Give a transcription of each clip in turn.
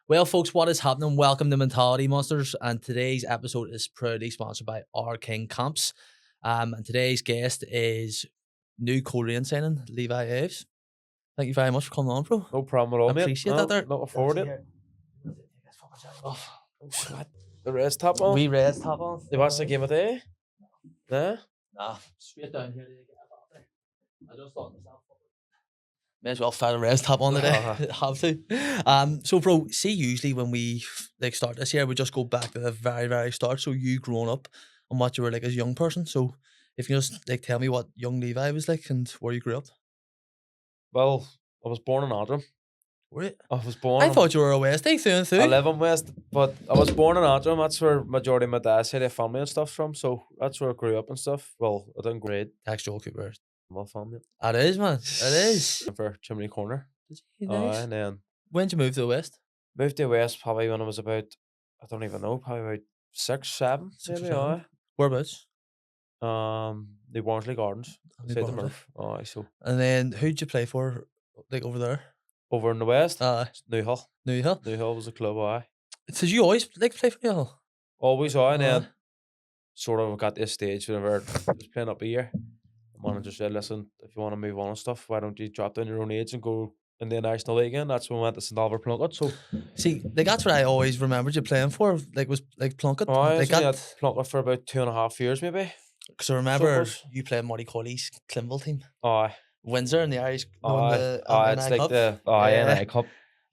Well, folks, what is happening? Welcome to Mentality Monsters, and today's episode is proudly sponsored by our Caine Camps. And today's guest is new Coleraine signing, Levi Ives. Thank you very much for coming on, bro. No problem at all, I mate. appreciate that there. Looking forward to it. Oh, what? The rest top on? We reds top on. You watched the game of the day? Nah? Nah, straight down here to get it off there. I just thought myself. May as well fire a res top on today. Have to. So bro, see, usually when we start this year, we just go back to the very, very start. So you growing up and what you were like as a young person. So if you just tell me what young Levi was like and where you grew up. Well, I was born in Antrim. Were you? I was born. I thought you were a Westie through and through. I live in West, but I was born in Antrim. That's where majority of my dad's side of family and stuff's from. So that's where I grew up and stuff. Well, I didn't grade. Text Joel Cooper. My family. It is, man. It is. For Chimney Corner. Nice. And then When did you move to the West? moved to the West probably when I was about, I don't even know, probably about 6, 7, Six or maybe. seven. Whereabouts? The Barnsley Gardens. New Say the Barnsley. Murph. So And then who'd you play for over there? over in the West, Newhill. Newhill. Newhill was a club, aye. Did you always play for Newhill? Always, aye. And then sort of got to a stage whenever I was playing up a year. The manager said, listen, if you want to move on and stuff, why don't you drop down your own age and go in the National League again? That's when we went to St Albert Plunkett. So, see, that's what I always remembered you playing for, was Plunkett. I was at Plunkett for about 2.5 years, maybe. Because I remember you playing Marty Colley's Clinville team. Aye. Windsor in the Irish. It's like Cup. the NI Cup.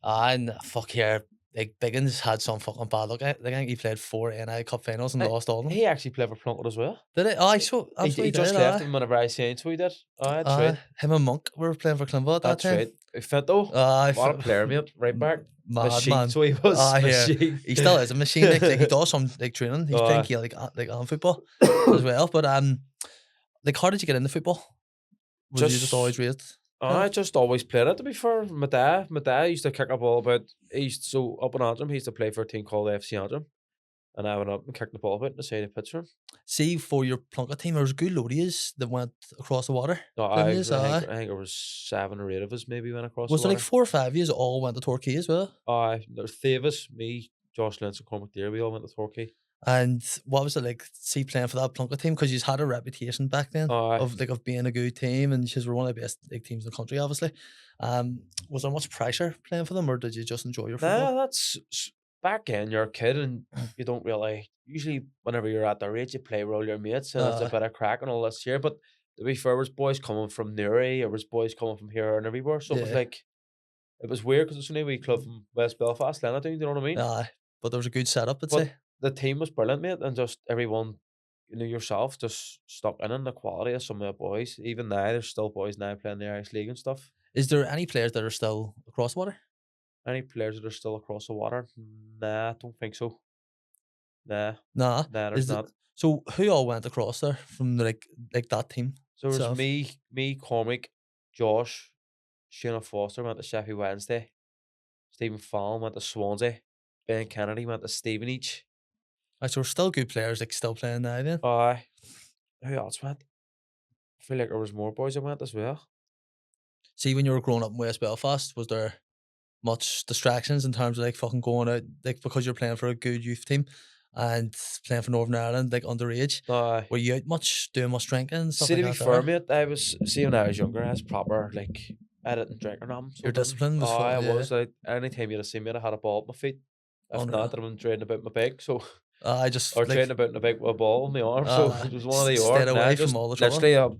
And fuck here, Biggins had some fucking bad luck. I think he played 4 NI Cup finals and lost all of them. He actually played for Plunkett as well. Did he? I saw. He just left him whenever I seen, so he did. That's right. Him and Monk were playing for Clinville at that time. That's right. Fit though. What a player, mate. Right back. Machine, so he was. Machine. He still is a machine. He does some training. He's playing like on football as well. But how did you get into football? Was you just always raised? I just always played it, to be fair. My dad used to kick a ball about. So up in Antrim, he used to play for a team called FC Antrim. And I went up and kicked the ball about the side of the pitch for him. See, for your Plunkett team, there was good load of yous that went across the water. No, I think there was 7 or 8 of us maybe went across the water. Was there like 4 or 5 of yous all went to Torquay as well? There's 3 of us, me, Josh Lynch and Cormac Deere, we all went to Torquay. And what was it like, see, playing for that Plunkett team? Because you had a reputation back then of being a good team, and you were one of the best teams in the country, obviously. Was there much pressure playing for them, or did you just enjoy your football? Nah, that's back then. You're a kid, and you don't really. Usually, whenever you're at their age, you play with all your mates, and it's a bit of crack and all this here. But to be fair, there was boys coming from Newry, there was boys coming from here and everywhere. So it was like, it was weird because it's only a wee club from West Belfast, Lennon, do you know what I mean? But there was a good setup, I'd say. The team was brilliant, mate, and just everyone, yourself, just stuck in the quality of some of the boys. Even now, there's still boys now playing the Irish League and stuff. Is there any players that are still across the water? Any players that are still across the water? Nah, I don't think so. Nah, there's not. So who all went across there from like that team? So it was me, Cormac, Josh, Shane Foster went to Sheffield Wednesday, Stephen Fallon went to Swansea, Ben Kennedy went to Stevenage. So we're still good players, still playing now then? Who else went? I feel like there was more boys that went as well. See, when you were growing up in West Belfast, was there much distractions in terms of fucking going out, because you're playing for a good youth team and playing for Northern Ireland, underage? Were you out much, doing much drinking and stuff? See, to be fair, mate, when I was younger, I was proper, I didn't drink or nothing. Your discipline was I was. Anytime you'd have seen me, I had a ball at my feet. If not, I'd have been training about my bike, so... training about in a bike with a ball in the arm, so it was one of the stayed away from all the trouble. Literally,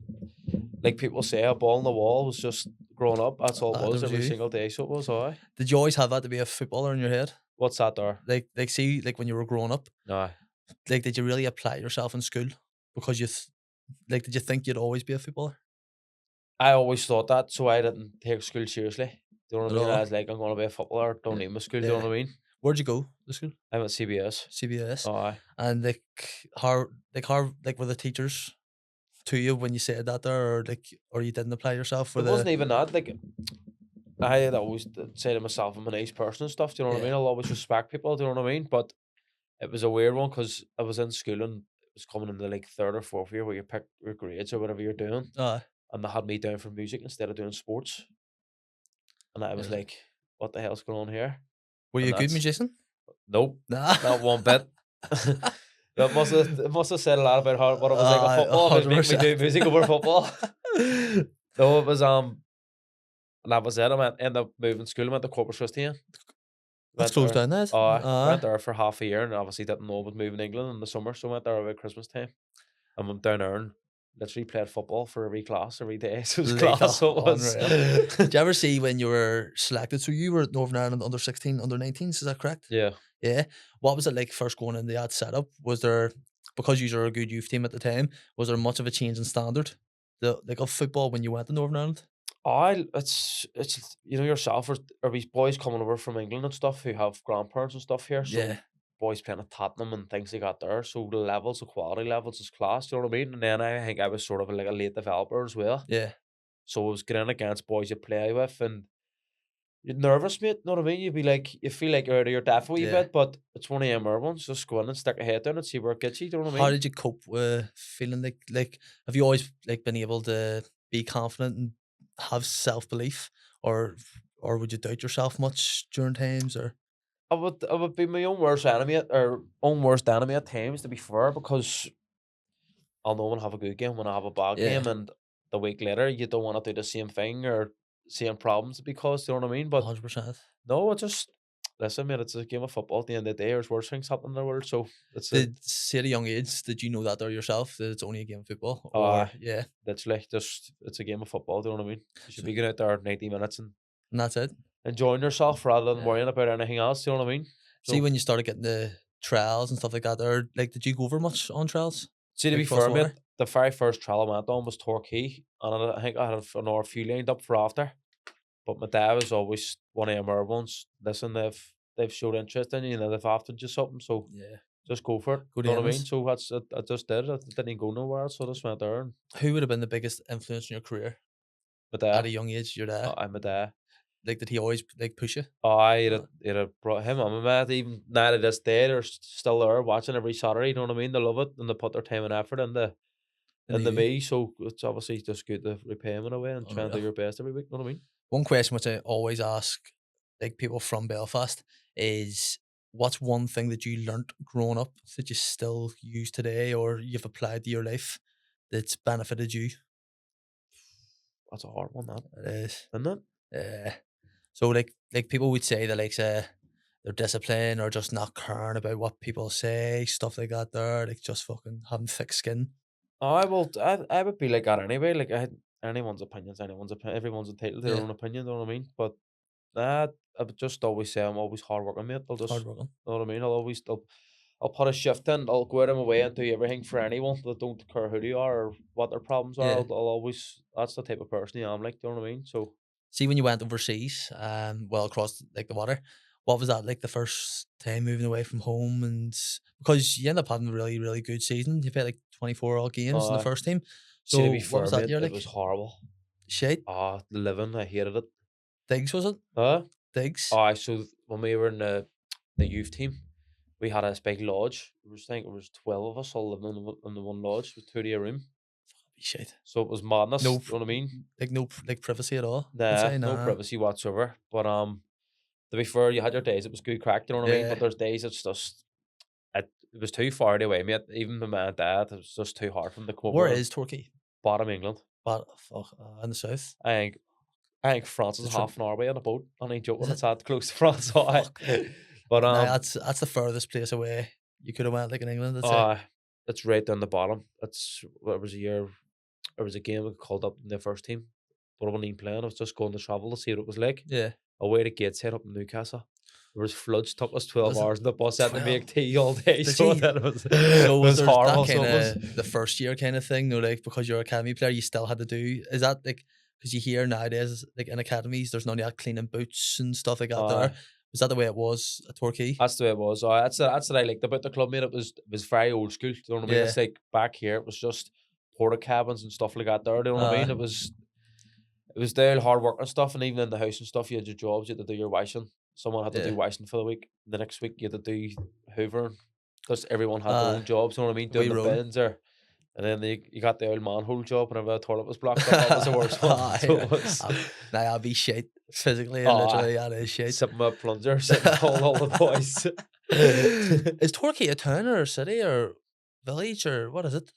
like people say, a ball on the wall was just growing up. That's all it was every single day, so it was, aye. Did you always have that to be a footballer in your head? What's that there? See, when you were growing up? No. Did you really apply yourself in school? Because did you think you'd always be a footballer? I always thought that, so I didn't take school seriously. Do you know what I mean? I was like, I'm going to be a footballer, don't need my school, do you know what I mean? Where'd you go to school? I went CBS. CBS? Aye. And how were the teachers to you when you said that there, or you didn't apply yourself? It wasn't even that, I had always say to myself, I'm a nice person and stuff, do you know what I mean? I'll always respect people, do you know what I mean? But it was a weird one because I was in school and it was coming into 3rd or 4th year where you pick your grades or whatever you're doing. And they had me down for music instead of doing sports. And I was like, what the hell's going on here? Were you And a good that's musician? nope, Nah. not one bit. It must have said a lot about what it was like at football. If it make me do music over football. No, it was and that was it. Ended up moving school. I went to Corpus Christi. That's Went closed there. down, that. Went there for half a year, and obviously didn't know I was moving to England in the summer, so went there about Christmas time. And went down there and literally played football for every class every day. So it was class. So it was. Did you ever see when you were selected? So you were at Northern Ireland under 16, under 19s, is that correct? Yeah. Yeah. What was it like first going in the ad setup? Was there, because you were a good youth team at the time, was there much of a change in standard of football when you went to Northern Ireland? It's you know yourself, or these boys coming over from England and stuff who have grandparents and stuff here. So Yeah. boys playing at Tottenham and things they got there. So the quality levels is class. You know what I mean? And then I think I was sort of like a late developer as well. Yeah. So I was getting against boys you play with, and you're nervous, mate. Know what I mean? You feel like you're out of your depth a wee Yeah. bit, but it's one of them ones. Just go in and stick a head down and see where it gets you. Do you know what I How mean? did you cope with feeling like have you always been able to be confident and have self-belief, or would you doubt yourself much during times, or? I would be my own worst enemy at times, to be fair, because I'll know when I have a good game, when I have a bad Yeah. game, and the week later you don't want to do the same thing or same problems because you know what I mean. But 100%. no, it just listen, mate. It's a game of football. At the end of the day, there's worse things happening in the world. So it's At a young age, did you know that there yourself, that it's only a game of football? Yeah, literally just it's a game of football. Do you know what I mean? You should be going out there 90 minutes and and that's it. enjoying yourself rather than Yeah. worrying about anything else. Do you know what I mean? See, So, when you started getting the trials and stuff like that, or like, did you go over much on trials? see, to Like be fair, mate, cross-water? the very first trial I went on was Torquay, and I think I had another few lined up for after. But my dad was always one of them ones. Listen, they've showed interest in you, and they've offered you something, so Yeah. just go for it. Go You know to what I mean? Emmons. So I just did. I didn't go nowhere else, so I just went there. And Who would have been the biggest influence in your career my at dad, a young age? Your dad. I'm my dad. Like, did he always like push you? It had brought him on my mate. Even now to this day, they're still there watching every Saturday. You know what I mean? They love it, and they put their time and effort into you? me. So it's obviously just good to repay him in a way and try and do Unreal. your best every week. You know what I mean? One question which I always ask, like, people from Belfast is, what's one thing that you learnt growing up that you still use today, or you've applied to your life that's benefited you? That's a hard one, that It is. isn't it? So like people would say that, like, say their discipline, or just not caring about what people say, stuff like that there, like just fucking having thick skin. I would be like that anyway. Like anyone's opinions, everyone's entitled to their Yeah. own opinion. You know what I mean? But I would just always say I'm always hardworking, mate. I'll just, Hard working. know what I mean. I'll put a shift in. I'll go out of my way and do everything for anyone that don't care who they are or what their problems are. Yeah. I'll always. That's the type of person I am. Like, do you know what I mean? So See, when you went overseas, well, across like the water, what was that like the first time moving away from home? And because you end up having a really, really good season, you played like 24 all games in the first team. see, to So be what fair, was that mate, year it like? was horrible. Shite. The living, I hated it. Diggs, was it? Huh? Diggs. So when we were in the youth team, we had this big lodge. I think it was 12 of us all living in the one lodge with 2 a room. Shit. So it was madness. No, You know what I mean? like no like privacy at all. I'd Nah, say, no nah. privacy whatsoever. But to be fair, you had your days. It was good crack. You know what I mean? Yeah. But there's days it's just it was too far away, mate. Even with my dad, it was just too hard for him to come Where over. is Torquay? Bottom England. But fuck, in the south. I think France is The trip- half an hour away on a boat. I ain't joking. Is It's that close to France. So Fuck. but Nah, that's the furthest place away you could have went, like in England. I'd say. it's right down the bottom. It was a year. It was a game I called up in the first team, but I wasn't even playing. I was just going to travel to see what it was like. Yeah. Away to Gateshead up in Newcastle. There was floods. Took us 12 Was it? hours in the bus had to 12? make tea all day. Did So you? that was So was there horrible. that So kind it was. of the first year kind of thing, or like because you're an academy player, you still had to do? Is that like, because you hear nowadays like in academies, there's none of that cleaning boots and stuff like that. There was that the way it was at Torquay? That's the way it was. That's what I liked about the club, mate. It was very old school. Do you know what I mean? Yeah. It's like back here, it was just porta cabins and stuff like that. There, do you know what I mean? It was there hard work and stuff, and even in the house and stuff, you had your jobs. You had to do your washing. Someone had to do Yeah. washing for the week. The next week, you had to do hoovering. Because everyone had their Aye. own jobs. You know what I mean? Doing Wee the roll. bins or And then you got the old manhole job whenever the toilet was blocked up. That was the worst one. So it was, Nah, I'll be shit physically and literally. That is shit. sipping my plunger, sitting all the boys. Is Torquay a town or a city or village or what is it?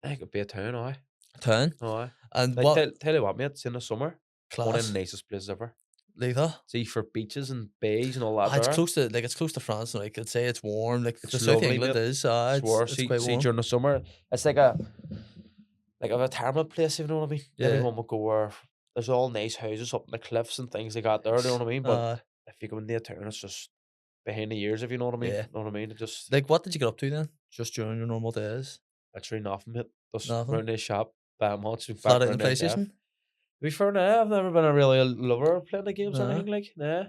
I think it'd be a town, aye. Town. Aye. And Like, what tell you what, mate, it's in the summer. One of class? the nicest places ever. Like that? See, for beaches and bays and all that It's there. close to France. Like I'd say it's warm. Like It's the south of lovely, England mate. is. Swear, It's quite see warm. during the summer, it's like a retirement place, if you know what I mean. Yeah. Everyone will go where there's all nice houses up in the cliffs and things like that there, you know what I mean? But if you go into a town, it's just behind the ears, if you know what I mean. Yeah. Know what I mean? It just Like what did you get up to then? Just during your normal days? literally nothing, mate. Just Nothing? round the shop, buy much, Flat out in the PlayStation? To be fair, nah, I've never been a really lover of playing the games or Nah. anything like, nah.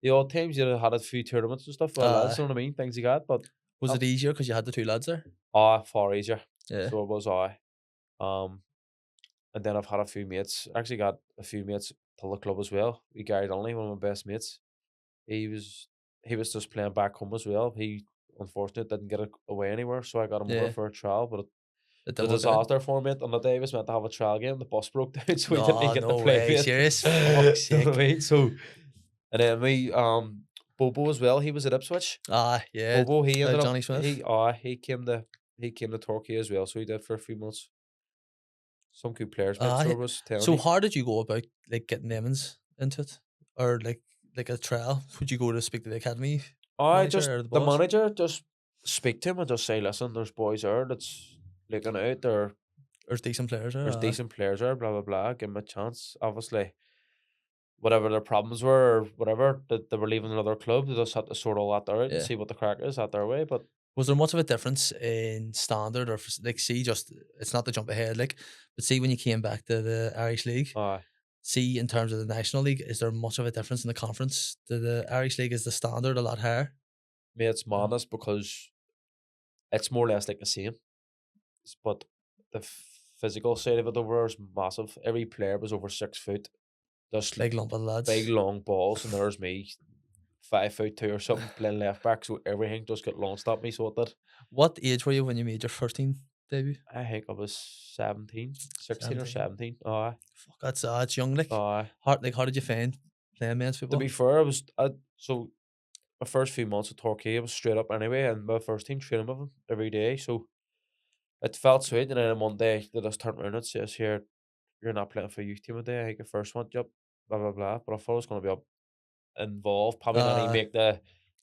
The odd times you had a few tournaments and stuff, well, lads, you know what I mean? Things like that, but Was it easier because you had the two lads there? far easier. Yeah. So it was and then I've had a few mates. I actually got a few mates to the club as well. We Gary Donnelly, one of my best mates. He was just playing back home as well. He unfortunately didn't get away anywhere, so I got him over for a trial. But It the didn't work out. disaster for him, mate. On the day he was meant to have a trial game, the bus broke down, so he didn't even get No to play. way. Mate. Serious? Fuck's You know what I sake. mean? So, and then we Bobo as well. He was at Ipswich. Yeah. Bobo, he ended up Johnny Smith. he came to Torquay as well, so he did for a few months. Some good players, mate. So I was telling So you. how did you go about like getting them into it, or like a trial? Would you go to speak to the academy? I manager just or the boss? manager just speak to him and just say, listen, there's boys there that's looking out. There's decent players there. There's decent players there. Blah blah blah. Give them a chance. Obviously, whatever their problems were or whatever that they were leaving another club, they just had to sort all that out and see what the crack is at their way. But was there much of a difference in standard or like see just it's not to jump ahead like, but see when you came back to the Irish League. See, in terms of the National League, is there much of a difference in the conference? The Irish League is the standard a lot higher? Mate, it's madness because it's more or less like the same. But the physical side of it over is massive. Every player was over 6 foot. Just big lump of lads. Big long balls, and there's me, 5'2" or something, playing left back, so everything just got launched at me, so it did. What age were you when you made your first team debut? I think I was 16 or 17. Fuck, that's young, like. How did you find playing against people? To be fair, so my first few months at Torquay, I was straight up anyway, and my first team training with them every day, so it felt sweet. And then one day they just turned around and says, "Here, you're not playing for a youth team today. I think your first one, yep, blah blah blah." But I thought I was going to be involved, probably not even make the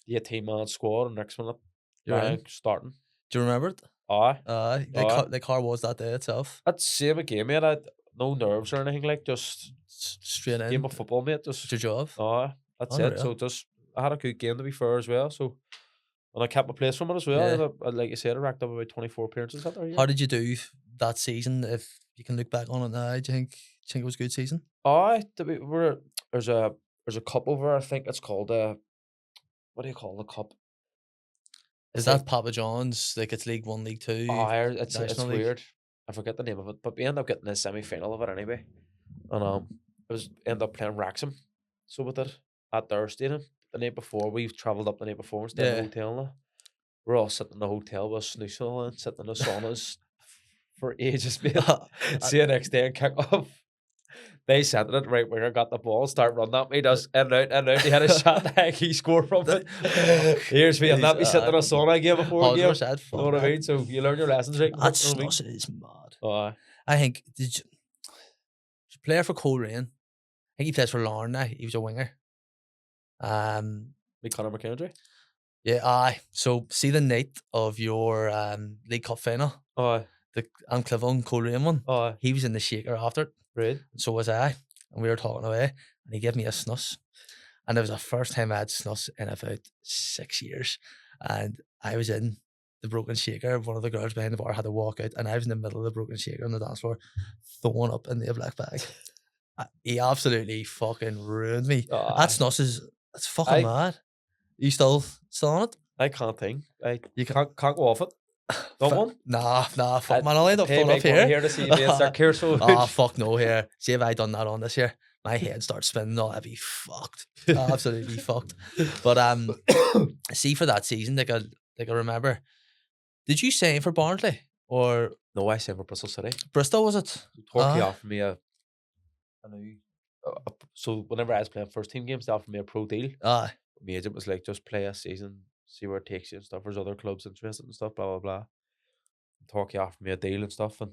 18-man squad, and next minute you're starting. Do you remember it? Like how was that day itself? That's same again, mate. I had no nerves or anything, like just straight in. Game of football, mate. Just your job. That's it. So I had a good game to be fair as well. So and I kept my place from it as well. Yeah. Like you said, I racked up about 24 appearances that year. How did you do that season? If you can look back on it now, do you think it was a good season? There's a cup over. I think it's called what do you call the cup? Is that Papa John's? Like it's League 1, League 2? It's weird. I forget the name of it, but we ended up getting the semi-final of it anyway. And ended up playing Wrexham. So we did at their stadium the night before. We travelled up the night before and stayed in the hotel now. We're all sitting in the hotel with snoozing all and sitting in the saunas for ages, mate. See you next day and kick off. They sent it right winger, got the ball, start running at me, does in and out. He had a shot, he scored from it. Here's me, I'm not be sitting in a sauna game before a game. You know what I mean? So you learn your lessons, right? That's is mad. I think did you player for Coleraine? I think he plays for Larne now. He was a winger. Like Conor McKendry? Yeah, so see the night of your League Cup final? The Anclivon Coleraine one? He was in the shaker after it. Right. So was I. And we were talking away. And he gave me a snus. And it was the first time I had snus in about 6 years. And I was in the broken shaker. One of the girls behind the bar had to walk out. And I was in the middle of the broken shaker on the dance floor, throwing up in the black bag. He absolutely fucking ruined me. That snus that's fucking mad. You still on it? I can't think. You can't go off it. Don't one? Nah, fuck man, I'll end up falling up here. Here to see you start care so fuck no here. See if I done that on this year, my head starts spinning, I'd be fucked. Absolutely fucked. But see for that season, like I remember, did you sign for Barnsley? or No, I signed for Bristol City. Bristol, was it? So Torquay Ah. offered me a new. So whenever I was playing first team games, they offered me a pro deal. Aye. My agent was like, just play a season, see where it takes you and stuff. There's other clubs interested and stuff, blah blah blah. Torquay offered me a deal and stuff, and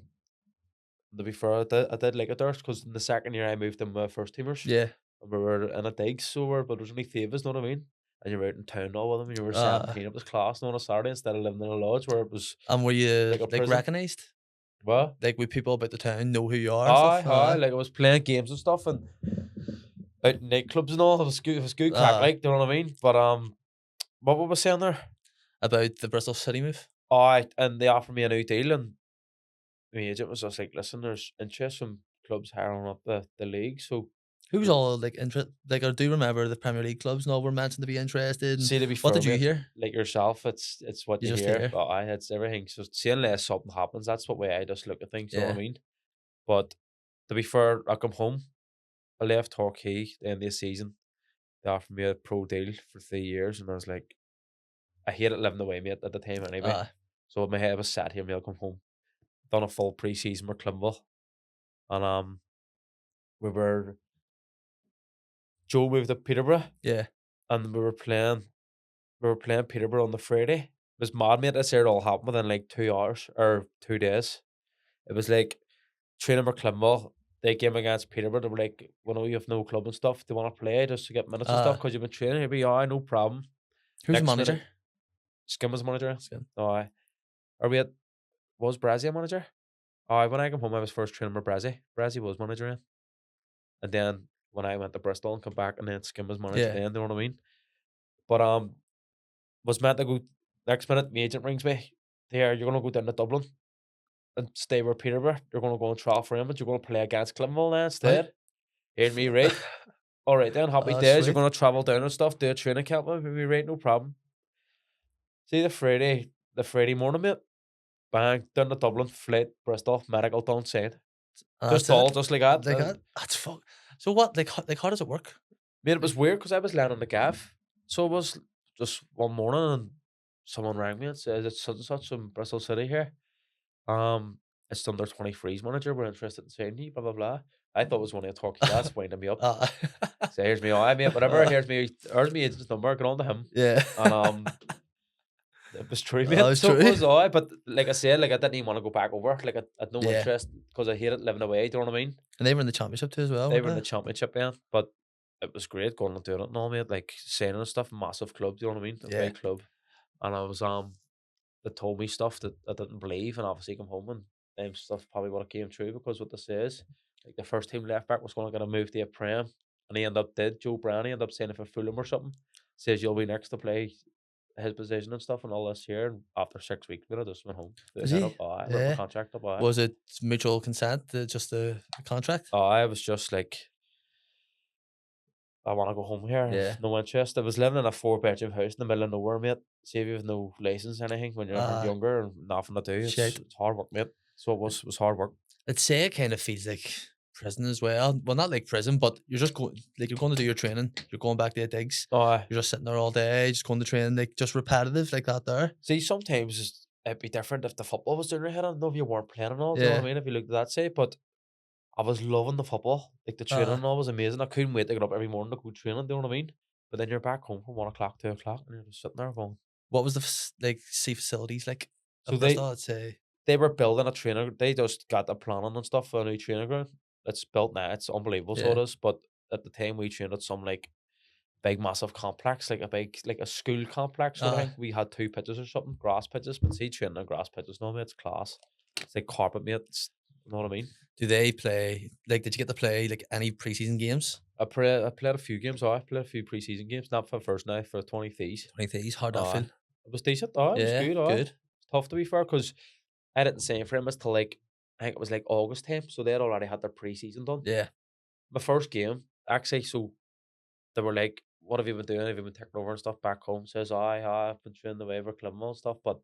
to be fair, I did like it there because in the second year I moved in with first teamers. Yeah. And we were in a digs, so but there was only three of us, know what I mean? And you were out in town all with them, and you were 17, it was class on a Saturday instead of living in a lodge where it was And were you like a like prison. recognised? What? Like, would people about the town know who you are and stuff? Aye, like I was playing games and stuff and out in nightclubs and all. It was good crack, like, do you know what I mean? But what were we saying there? About the Bristol City move? Aye, and they offered me a new deal, and my agent was just like, listen, there's interest from clubs hiring up the league, so Who was all like like, I do remember the Premier League clubs and all were mentioned to be interested. And see, to be what fair, did you mate, hear? like yourself, it's what You you just hear. hear. But it's everything. So see, unless something happens, that's what way I just look at things. You know what I Yeah. mean? But to be fair, I come home. I left Torquay at the end of the season. They offered me a pro deal for 3 years, and I was like, I hated living away, mate, at the time anyway. Aye. So my head was sat here, mate. I'll come home. Done a full pre-season with Clinville, and we were Joe moved to Peterborough, Yeah. and we were playing Peterborough on the Friday. It was mad, mate. This year it all happened within like 2 hours or 2 days. It was like training for Clinville. They came against Peterborough. They were like, "We know you have no club and stuff. Do you want to play just to get minutes and stuff? Because you've been training." He'd be, "Aye, no problem." Who's the Next manager? minute, Skim was manager. Skim. Aye. Are we at, was Brazzy a manager? Aye, when I came home, I was first training with Brazzy. Brazzy was manager in. And then when I went to Bristol and come back, and then Skim was manager Yeah. then, do you know what I mean? But was meant to go next minute, my agent rings me. There, you're gonna go down to Dublin and stay with Peterborough. You're gonna go and trial for him, but you're gonna play against Clinville then instead. Hear me right? Alright then, happy days. You're Sweet. gonna travel down and stuff, do a training camp with me, right? No problem. See the Friday morning, mate. Bang, down to Dublin, flight, Bristol, medical done, sent. Just all, just like that. Like that. That's fuck. So what? Like, how does it work? Mate, it was weird because I was laying on the gaff. So it was just one morning and someone rang me and says it's such and such from Bristol City here. It's under 23s manager. We're interested in signing you, blah blah blah. I thought it was one of the talking lads winding me up. So here's me, I mate, whatever. Here's me agent's number. Get on to him. Yeah. And it was true, mate. It was So true. it was I. But like I said, like I didn't even want to go back over. Like I had no Yeah. interest because I hated living away. Do you know what I mean? And they were in the championship too as well. They weren't were in the championship, yeah. But it was great going and doing it and all, mate. Like signing and stuff, massive club. Do you know what I mean? A Yeah. big club. And I was they told me stuff that I didn't believe, and obviously come home and stuff probably would have came true because what this says, like the first team left back was going to get a move to a Prem, and he ended up did. Joe Brown, he ended up signing for Fulham or something. Says you'll be next to play his position and stuff and all this year. And after 6 weeks, I just went home. Was he? Yeah. Contract up. Was it mutual consent? Just the contract? I was just like, I want to go home here. Yeah. No interest. I was living in a 4-bedroom house in the middle of nowhere, mate. See if you have no license or anything when you're younger and nothing to do. It's hard work, mate. So it was hard work. I'd say it kind of feels like prison as well. Well, not like prison, but you're just going, like, you're going to do your training. You're going back to the digs. You're just sitting there all day, just going to train, like, just repetitive like that there. See, sometimes it'd be different if the football was doing your head. I don't know if you weren't playing and all. Do you know what I mean? If you looked at that side, but I was loving the football. Like the training and all was amazing. I couldn't wait to get up every morning to go training. Do you know what I mean? But then you're back home from 1 o'clock, 2 o'clock, and you're just sitting there going. What was the sea facilities like? So I'd say they were building a training. They just got the planning and stuff for a new training ground. It's built now. It's unbelievable. So it is. But at the time we trained at some like big massive complex, like a school complex. I think we had 2 pitches or something, grass pitches. But see, training on grass pitches, no mate, it's class. It's like carpet, mate. You know what I mean? Do they play, like, did you get to play like any preseason games? I played a few games. I played a few preseason games. Not for first now, for 20 Thieves. 20 Thieves, hard that feel? It was decent. It was good. Good. Tough to be fair because I didn't sign for him until like, I think it was like August time. So they had already had their preseason done. Yeah. My first game, actually, so they were like, what have you been doing? Have you been taking over and stuff back home? Says, I've been training the waiver club and stuff, but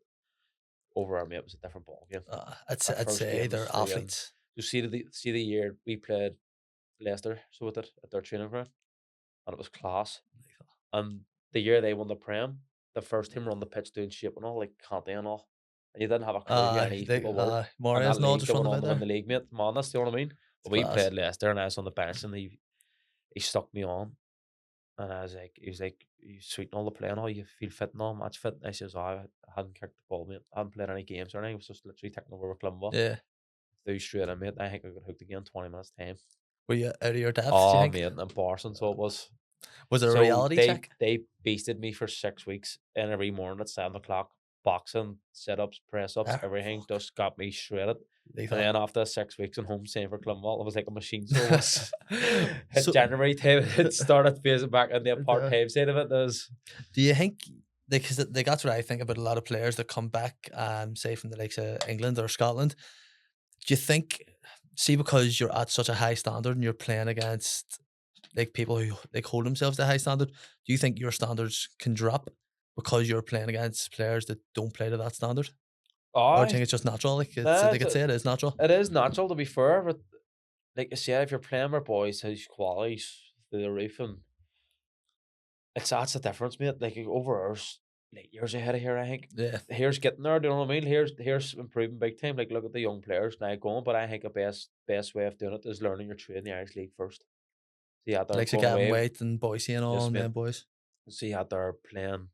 over our mate, it was a different ball game. I'd say they're athletes. You see the year we played Leicester, so with it at their training ground, and it was class. And the year they won the Prem, the first team were on the pitch doing shape and all, like Caine and all. and you didn't have a clue who any of these people were. And Morris that and all league, just they run went on about to win there. the league, mate. Madness, do you know what I mean? But we Class. played Leicester, and I was on the bench, and he stuck me on. And I was like, he was like, you sweeten all the play and all, you feel fit and all, match fit. And I says, I hadn't kicked the ball, mate. I hadn't played any games or anything. I was just literally taking over with Climble. Yeah. Threw straight in, mate. I think I got hooked again 20 minutes time. Were you out of your depth? Oh, do you think? mate, embarrassing. So it was. Was it a So reality check? they beasted me for 6 weeks, and every morning at 7 o'clock, boxing, sit-ups, press-ups, Ah, everything just got me shredded. Levi. And then after 6 weeks and home staying for Climble, it was like a machine. So it was hit So- January time, it started phasing back in the Yeah. part-time side of it. There's Do you think, because that's what I think about a lot of players that come back, say from the likes of England or Scotland. Do you think, see, because you're at such a high standard and you're playing against like people who like hold themselves to a high standard, do you think your standards can drop because you're playing against players that don't play to that standard? Or do you think it's just natural? Like they could say it is natural. It is natural, to be fair, but like I said, if you're playing with boys whose qualities through the roof, and that's the difference, mate. Like over ours, like years ahead of here, I think. Yeah. Here's getting there. Do you know what I mean? Here's improving big time. Like look at the young players now going, but I think the best way of doing it is learning your trade in the Irish League first. See how they're Like going Gavin away. White and Boise and all, Yes, and mate. them boys. See how they're playing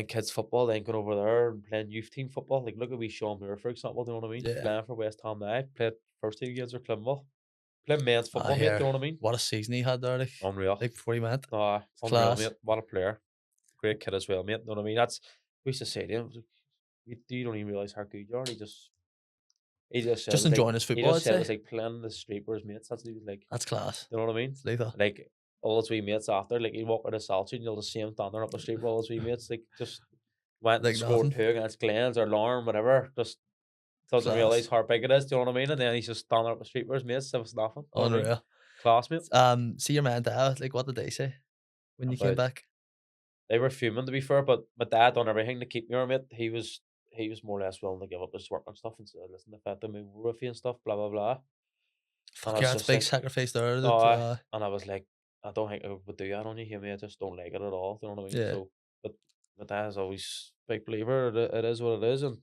kids football, then going over there and playing youth team football. Like look at wee Sean Moore, for example, do you know what I mean? Yeah. Playing for West Ham now, played first team against Climble. Playing men's football, mate, do Here, you know what I mean? what a season he had there, like Unreal. before he went. Unreal, class. mate. What a player. Great kid as well, mate. You know what I mean? That's we used to say to him, you don't even realise how good you are. He just said Just it was enjoying his He football, just I'd said it was say. like playing in the street with his mates. That's what he was like. That's class. You know what I mean? Levi. Like all his wee mates after, like he'd walk out of Salty and you'll just see him standing up the street with all his wee mates, like just went Like and scored nothing. 2 against Glens or Larne, whatever. Just doesn't Class. realise how big it is, do you know what I mean? And then he's just standing up the street with his mates, it was nothing. You know what I mean? Unreal. Class, mate. See your man and dad, like what did they say when you came About- back? They were fuming, to be fair, but my dad done everything to keep me on, mate. He was more or less willing to give up his work and stuff and say, listen, if I had to move with you and stuff, blah blah blah. Fuck I yeah, was that's a just big like, sacrifice there. That, Oh, aye. And I was like, I don't think I would do that on you, hear me. I just don't like it at all. You know what I mean? Yeah. So, but my dad is always a big believer. It is what it is, and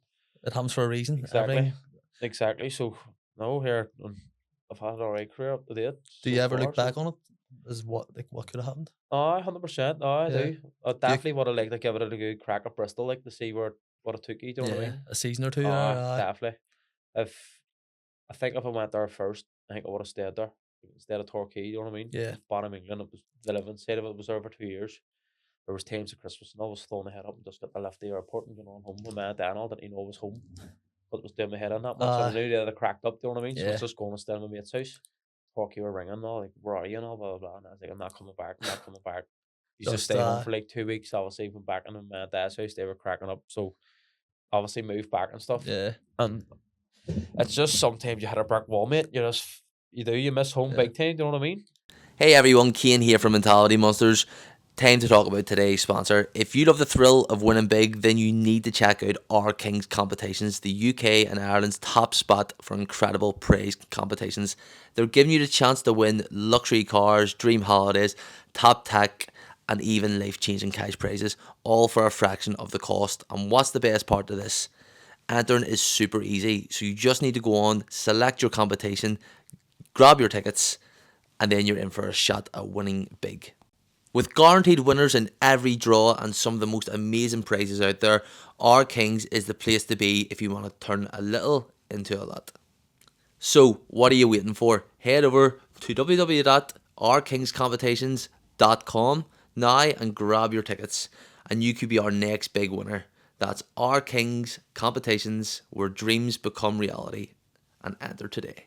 it happens for a reason. exactly, Everything. exactly. So no, here I've had an alright career up to date. Do you so ever look far, back on it as what could have happened? Aye, 100%. I Yeah. do. I definitely would have liked to give it a good crack at Bristol, like to see what it took you. Do you know what I mean? A season or two. Definitely. I think if I went there first, I think I would have stayed there instead of Torquay. You know what I mean? Yeah. Bottom England. It was the living side of it was there for 2 years. There was times at Christmas and I was throwing my head up and just got the left the airport and going on home with my dad and all. Didn't even know I was home, but it was doing my head on that much. And I knew they had cracked up. Do you know what I mean? So I Yeah. was just going and staying at my mate's house. Torquay were ringing and all, like, where are you and all, blah blah blah. And I was like, I'm not coming back. I'm not coming back. You just stay home for like 2 weeks. Obviously, went back in my dad's house. They were cracking up. So obviously moved back and stuff. Yeah. And it's just sometimes you hit a brick wall, mate. You miss home big time. Do you know what I mean? Hey everyone, Caine here from Mentality Monsters. Time to talk about today's sponsor. If you love the thrill of winning big, then you need to check out Our Kings Competitions, the UK and Ireland's top spot for incredible praise competitions. They're giving you the chance to win luxury cars, dream holidays, top tech, and even life-changing cash prizes, all for a fraction of the cost. And what's the best part of this? Entering is super easy, so you just need to go on, select your competition, grab your tickets, and then you're in for a shot at winning big. With guaranteed winners in every draw and some of the most amazing prizes out there, Our Kings is the place to be if you want to turn a little into a lot. So, what are you waiting for? Head over to www.ourkingscompetitions.com now and grab your tickets, and you could be our next big winner. That's Our Kings Competitions, where dreams become reality, and enter today.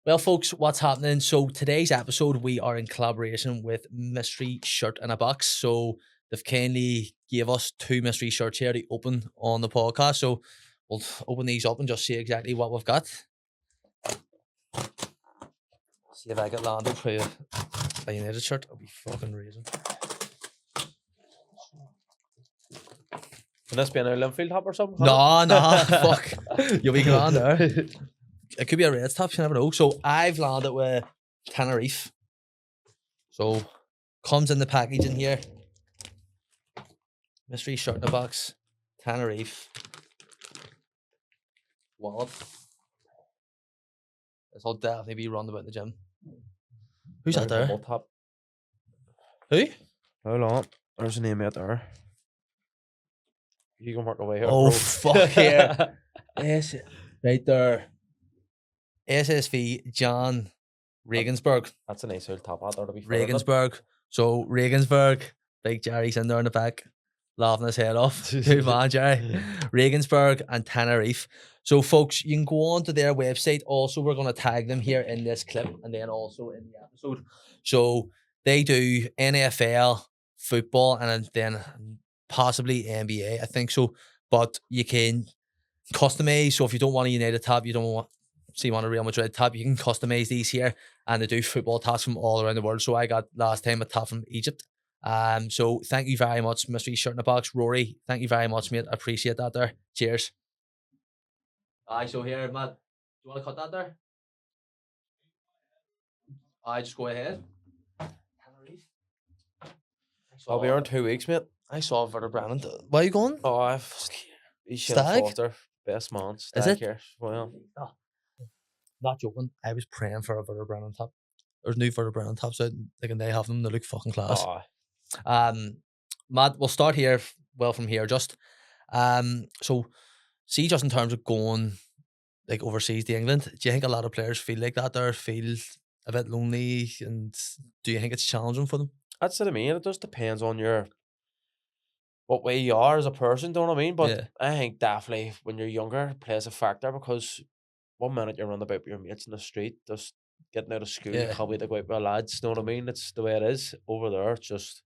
Well, folks, what's happening? So today's episode, we are in collaboration with Mystery Shirt in a Box. So they've kindly gave us 2 mystery shirts here to open on the podcast. So we'll open these up and just see exactly what we've got. See if I get landed for a United shirt. I'll be fucking raising. Can this be an Linfield top or something? No, fuck. You'll be grand there. It could be a Reds top, you never know. So I've landed with Tenerife. So comes in the packaging here. Mystery shirt in the box. Tenerife. Wallet. This will definitely be run about in the gym. Who's that there? Top. Who? Hold on. There's a name out there. You can work away here, Oh, bro. fuck yeah. Yes, right there. SSV John Regensburg. That's a nice old top hat there, to be fair. Regensburg. So Regensburg, big Jerry's in there in the back, laughing his head off. Good man, Jerry. Regensburg and Tenerife. So folks, you can go on to their website. Also, we're going to tag them here in this clip and then also in the episode. So they do NFL, football, and then possibly NBA, I think so. But you can customize. So if you don't want a United tab, you want a Real Madrid tab, you can customize these here, and they do football tabs from all around the world. So I got last time a tab from Egypt. So thank you very much, Mystery Shirt in the Box. Rory, thank you very much, mate. I appreciate that there. Cheers. Aye, so here, Matt, do you want to cut that there? Aye, just go ahead. I'll be here in 2 weeks, mate. I saw Werder Bremen. Where are you going? Oh, he's Stag? Foster, best man. Stag Is it? here. Well, Oh. Not joking. I was praying for a Werder Bremen top. There's new Werder Bremen tops out. Like, and they have them. They look fucking class. oh, Matt, we'll start here. Well, from here, just so see, just in terms of going like overseas to England, do you think a lot of players feel like that? Or feel a bit lonely, and do you think it's challenging for them? that's what I mean. It just depends on what way you are as a person, do you know what I mean? But Yeah. I think definitely when you're younger, it plays a factor, because 1 minute you're running about with your mates in the street, just getting out of school, you Yeah. can't wait to go out with your lads, you know what I mean? It's the way it is. Over there, it's just,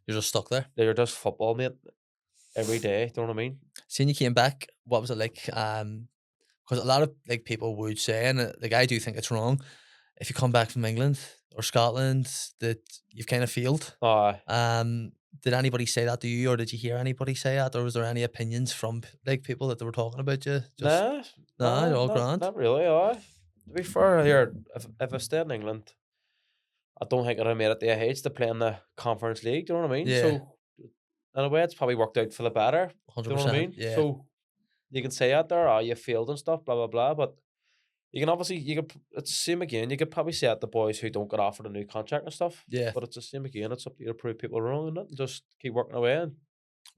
You're just stuck there. you're just football, mate, every day, do you know what I mean? Seeing you came back, what was it like? Because a lot of like people would say, and like I do think it's wrong, if you come back from England or Scotland, that you've kind of failed. Did anybody say that to you, or did you hear anybody say that, or was there any opinions from like people that they were talking about you? Nah, You're all not, grand. not really, To be fair, here, if I stayed in England, I don't think I'd have made it to AH to play in the Conference League, do you know what I mean? Yeah. So, in a way, it's probably worked out for the better, do 100%. you know what I mean? Yeah. So, you can say out there, you failed and stuff, blah, blah, blah, but you can obviously, it's the same again, you could probably say at the boys who don't get offered a new contract and stuff, Yeah. but it's the same again, it's up to you to prove people wrong and just keep working away. And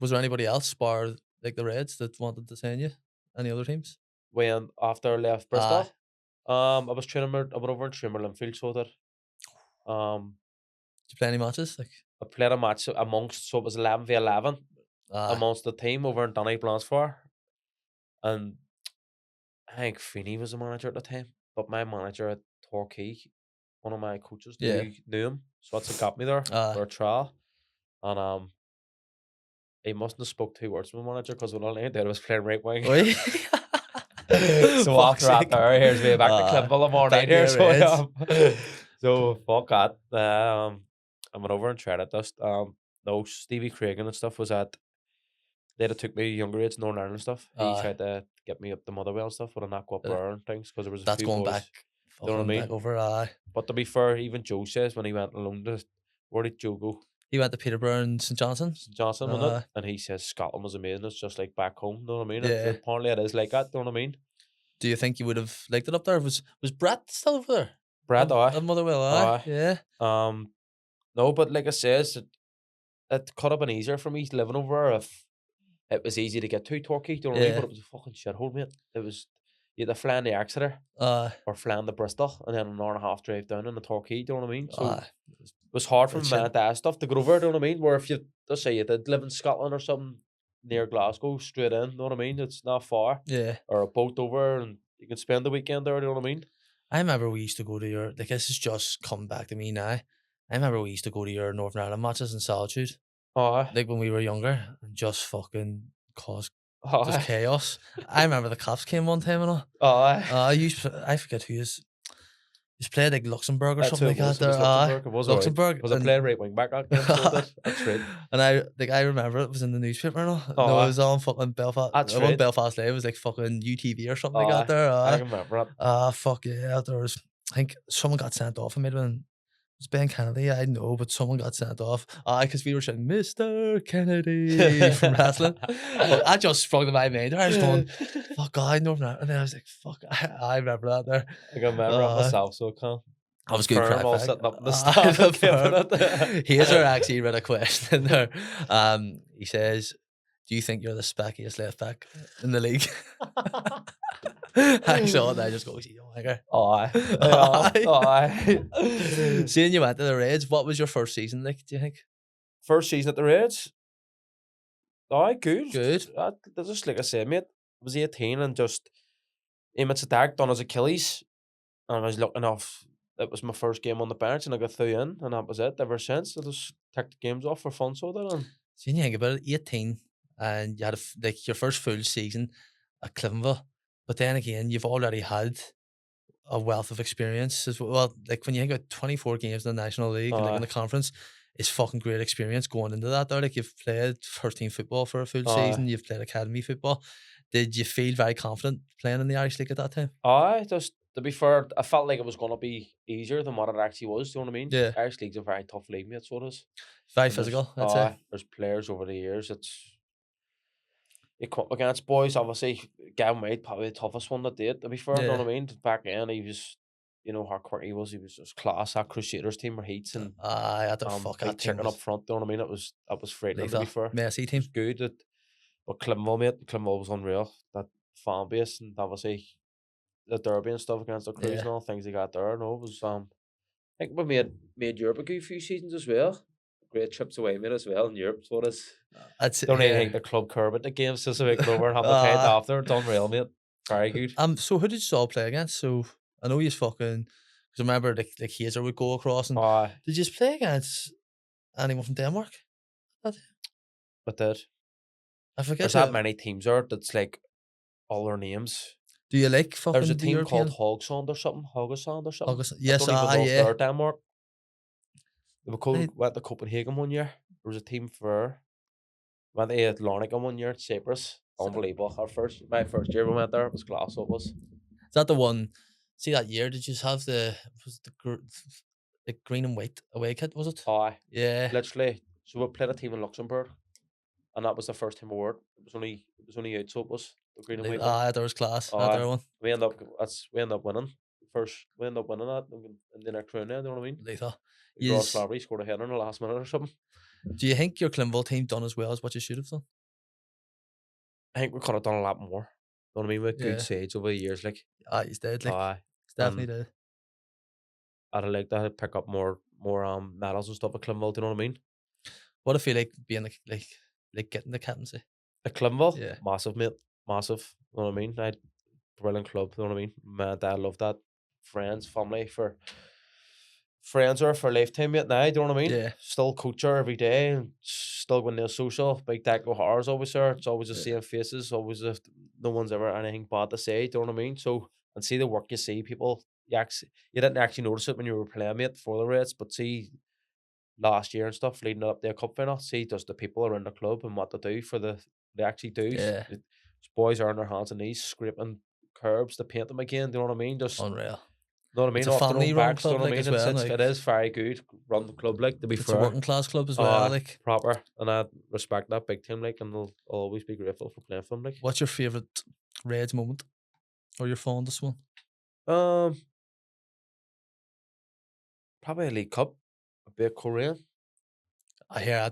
Was there anybody else, bar like the Reds, that wanted to sign you? Any other teams? when after I left Bristol, I was training, I went over and trained Linfield, so that, Did you play any matches? Like, I played a match amongst, so it was 11v11 amongst the team over in Donny Blanchford, and I think Feeney was the manager at the time, but my manager at Torquay, one of my coaches, knew him, so that's what got me there for a trial, and he mustn't have spoke 2 words to my manager, because when I learned that I was playing right wing. So after that, here's me back to Clipville tomorrow night here. So fuck that. I went over and tried it. Just no, Stevie Cragen and stuff was at. They'd have took me younger age, Northern Ireland stuff. He tried to get me up the Motherwell and stuff, but I not go up there and things, because there was a few going boys. back. You know what I mean? Back over. But to be fair, even Joe says when he went alone, where did Joe go? He went to Peterborough and St Johnson. St Johnson, wasn't it? And he says Scotland was amazing. It's just like back home. You know what I mean? Yeah. Apparently it is like that. You know what I mean? Do you think you would have liked it up there? Was Brett still over there? Brad, At Motherwell, yeah. No, but like I says, it could have been easier for me living over there if it was easy to get to Torquay. Do you know what I mean? But it was a fucking shithole, mate. It was, you had to fly in the Exeter or fly in the Bristol and then an hour and a half drive down in the Torquay. Do you know what I mean? So it was hard for me to stuff to go over. Do you know what I mean? Where if you, let's say you did live in Scotland or something near Glasgow, straight in. You know what I mean? It's not far. Yeah. Or a boat over and you can spend the weekend there. Do you know what I mean? I remember we used to go to your, like, this is just coming back to me now. I remember we used to go to your Northern Ireland matches in Solitude. Like when we were younger, and just fucking cause just chaos. I remember the cops came one time and all. I forget who is. He's played like Luxembourg or something like that. Luxembourg. It was Luxembourg. Was it playing right wing back? That's right. And I remember it was in the newspaper and all. No, it was on fucking Belfast. That's right. Right. Belfast Live. It was like fucking UTV or something like that there. I remember it. Fuck yeah. There was, I think someone got sent off and maybe It's Ben Kennedy, I know, but someone got sent off. Because we were shouting, Mr. Kennedy from wrestling. But I just sprung to my mind. I was going, fuck, I know that. And then I was like, fuck, I remember that there. I can remember it myself, so I can't. I was good Firm crack all back. sitting up in the stand and giving it. Here's our actually read a question there. He says, do you think you're the speckiest left back in the league? I saw it, I just go, you don't like her. Aye. Seeing you went to the Reds, what was your first season like, do you think? First season at the Reds. Aye, good. Good. Just like I said, mate, I was 18 and just Emmett Sadak done his Achilles, and I was looking off. It was my first game on the bench, and I got through in, and that was it. Ever since, I just took the games off for fun, so I did. And Seeing you think about it, 18, and you had like your first full season at Cliftonville, but then again, you've already had a wealth of experience as well. Like when you think about 24 games in the National League, like in the conference, it's fucking great experience going into that. Though, like you've played first team football for a full season, you've played academy football. Did you feel very confident playing in the Irish League at that time? just to be fair, I felt like it was going to be easier than what it actually was. Do you know what I mean? Yeah. Irish League's a very tough league, mate. So it is. Very And physical, I'd say. There's players over the years. You come up against boys, obviously. Gavin Wade, probably the toughest one that did. To be fair, you know what I mean? Back then, he was, you know how quick he was. He was just class. That Crusaders team were heats and I had to fuck that team chicken up front. You know what I mean? That was frightening. To be fair, Messi team. It was good. But Cliftonville, mate, Cliftonville was unreal. That fan base and obviously the derby and stuff against the Cruise and all things they got there. No, it was I think we made Europe a good few seasons as well. Great trips away, mate, as well in Europe. So it is. Don't even think the club curb at the games just a week over and have the paid after. It's unreal, mate. Very good. So who did you all play against? So I know you fucking because I remember the Hazer would go across and did you play against anyone from Denmark? But did. I forget. There's that many teams there that's like all their names. Do you like fucking There's a team European? called Hogsand or something. Hogsand or something. Yes, yeah. Denmark. They went to Copenhagen one year. There was a team for went to Larne one year, Cyprus. Unbelievable. My first year we went there, it was class, so it was. Is that the one? See that year? Did you have the green and white away kit? Was it? Aye. Yeah. Literally. So we played a team in Luxembourg, and that was the first time we wore it. It was only out, so it was the green and white. There was class. That one. We end up winning. We end up winning that in the next round. You know what I mean? Lethal. Ross Lavery scored a header in the last minute or something. Do you think your Cliftonville team done as well as what you should have done? I think we could have done a lot more. You know what I mean? With good sides over the years, like. He's dead. Like, definitely did. I'd have liked to pick up more medals and stuff at Cliftonville. Do you know what I mean? What if you like being like getting the captaincy at Cliftonville? Yeah, massive, mate, massive. You know what I mean? I had brilliant club. You know what I mean? My dad loved that. Friends, family friends are for a lifetime, mate. Now, do you know what I mean? Yeah. Still coach her every day and still going to social. Big Deck O'Hara's always there. It's always the same faces. Always no one's ever anything bad to say. Do you know what I mean? So, and see the work you see, people. You didn't actually notice it when you were playing, mate, for the Reds, but see last year and stuff leading up to a cup final. See just the people around the club and what they do for they actually do. Yeah. Boys are on their hands and knees scraping curbs to paint them again. Do you know what I mean? Just unreal. Know what I mean? It's a family run club, like, as well. It is very good run the club, like, to be fair. It's a working class club as well, like proper, and I respect that big team, like, and I'll always be grateful for playing for them, like. What's your favourite Reds moment, or your fondest one? Probably a League Cup, a bit of Coleraine. I hear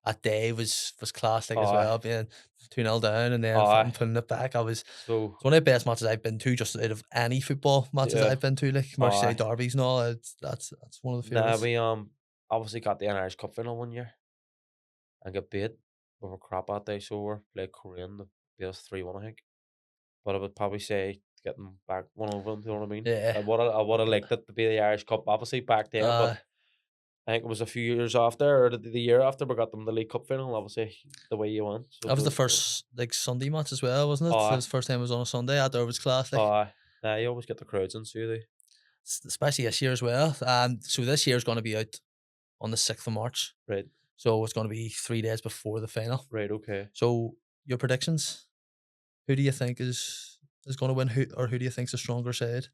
that day was class, like, as well, being 2-0 down and then putting it back. It's one of the best matches I've been to, just out of any football matches I've been to, like Merseyside derbies and all. That's one of the favourites. We obviously got the Irish Cup final one year and got beat. We were crap that day, so we played Coleraine. They beat us 3-1, I think. But I would probably say getting back one over them. You know what I mean? Yeah. I would have liked it to be the Irish Cup, obviously, back then, but I think it was a few years after, or the year after, we got them the League Cup final, obviously, the way you won. So that was the first, like, Sunday match as well, wasn't it? It was the first time it was on a Sunday. I thought it was class. Like. You always get the crowds in, so you do. Especially this year as well. So this year's going to be out on the 6th of March. Right. So it's going to be 3 days before the final. Right, okay. So your predictions? Who do you think is going to win? Who do you think's a stronger side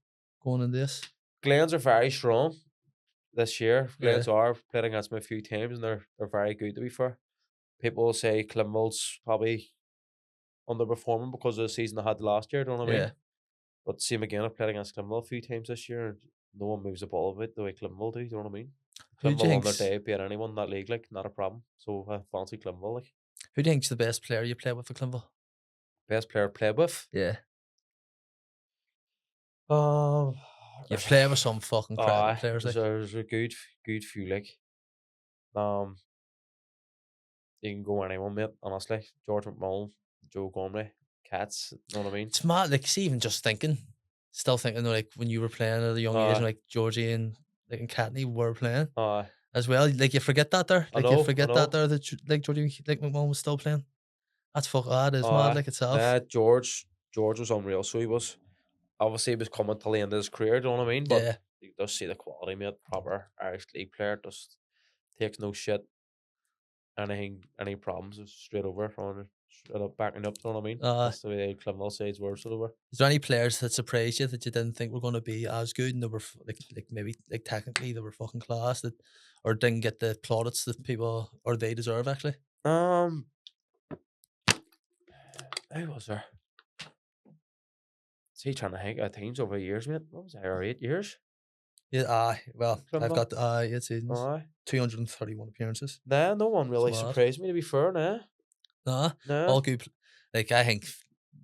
going in this? Glens are very strong. this year. Yeah. Blades are played against me a few times, and they're very good, to be fair. People will say Clinville's probably underperforming because of the season they had last year, do you know what I mean? Yeah. But same again, I've played against Clinville a few times this year, and no one moves the ball a bit the way Clinville do, you know what I mean? Who do you Clinville on their think's day beat anyone in that league, like, not a problem. So I fancy Clinville, like. who do you think's the best player you play with for Clinville? Best player played with? Yeah. Um, You've played with some fucking cracking players, like. there's a good few, like. You can go anyone, mate, honestly. George McMullen, Joe Gormley, Cats, you know what I mean? It's mad, like, see, even just thinking, still thinking, like, when you were playing at a young age, and, like, Georgie and, like, and Katney were playing as well. Like, you forget that there. I Like, you know, forget that there, that, like, Georgie, like, McMullen was still playing. That is mad, like, itself. Yeah, George was unreal, so he was. Obviously, he was coming till the end of his career, do you know what I mean? But Yeah. you just see the quality, mate. Proper Irish league player, just takes no shit. Any problems, is straight over, straight up, backing up, you know what I mean? That's the way Clinville says words over. Is there any players that surprised you that you didn't think were going to be as good, and they were like maybe like technically they were fucking class, that or didn't get the plaudits that people or they deserve actually? Who was there? See, trying to hang out teams over years, mate. What was I, or 8 years? Yeah, well, I've Clinville? got 8 seasons, Aye. 231 appearances. Nah, no one really mad. surprised me, to be fair, nah. Nah, Nah. all good. Like I think,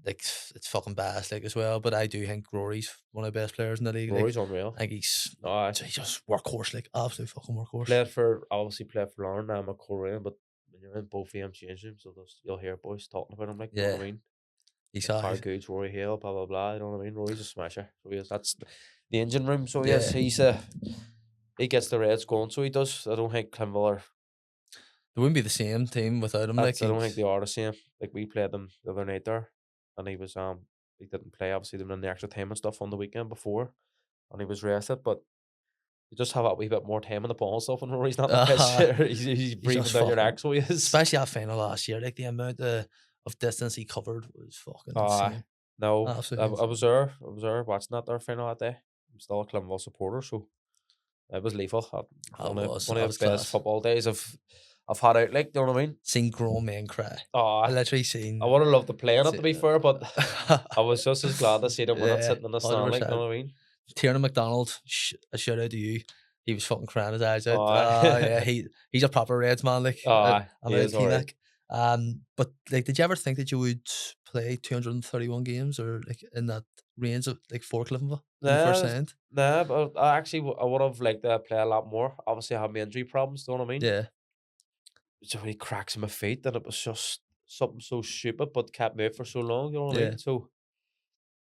like it's fucking bad, like as well. But I do think Rory's one of the best players in the league. Rory's like, unreal. I think he's Aye. just workhorse, like absolute fucking workhorse. Obviously played for Larne, now I'm a Coleraine, but when you're in both games change rooms, so you'll hear boys talking about him, like, you know what I mean? He's How good's Rory Hale, blah blah blah, you know what I mean? Rory's a smasher. So he is, that's the engine room. So yes, he's he gets the Reds going, so he does. I don't think Clinville are. They wouldn't be the same team without him. Like I don't think they are the same. Like we played them the other night there, and he was he didn't play. Obviously, they were in the extra time and stuff on the weekend before, and he was rested. But you just have a wee bit more time on the ball and stuff, and Rory's not in the pitch. He's breathing down your neck, so he is. Especially that final last year, like the amount of distance he covered was fucking insane. No, absolutely. I was there watching that there final that day. I'm still a Clinville supporter, so it was lethal. One of the best football days I've had out, like, you know what I mean? Seen grown men cry. I literally seen. I would have loved to play in it, to be fair, but I was just as glad to see them when sitting in the stand, like, you know what I mean? Tiernan McDonald, a shout out to you. He was fucking crying his eyes out. Yeah, he's a proper Reds man, like. He is alright. But like, did you ever think that you would play 231 games or like in that range of like for Clinville? Nah, but I would have liked to play a lot more. Obviously, I have my injury problems. Do you know what I mean? Yeah. So many cracks in my feet, and it was just something so stupid, but kept me out for so long. You know what I mean? So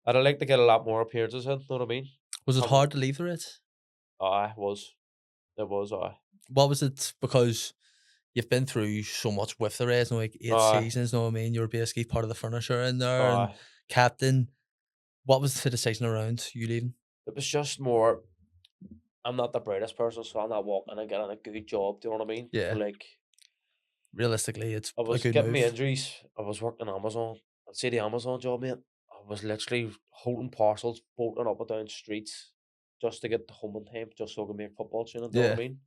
I'd like to get a lot more appearances in. You know what I mean? Was it hard to leave the Reds? It was. What was it? Because you've been through so much with the Reds, like 8 seasons. You know what I mean? You're basically part of the furniture in there, and captain. What was the decision around you leaving? It was just more. I'm not the brightest person, so I'm not walking and getting a good job. Do you know what I mean? Yeah. So, like, realistically, it's I was a good getting move. me injuries. I was working Amazon. I'd say the Amazon job, mate. I was literally holding parcels, bolting up and down streets just to get home in time, just so I could make football training. Do you know what I mean?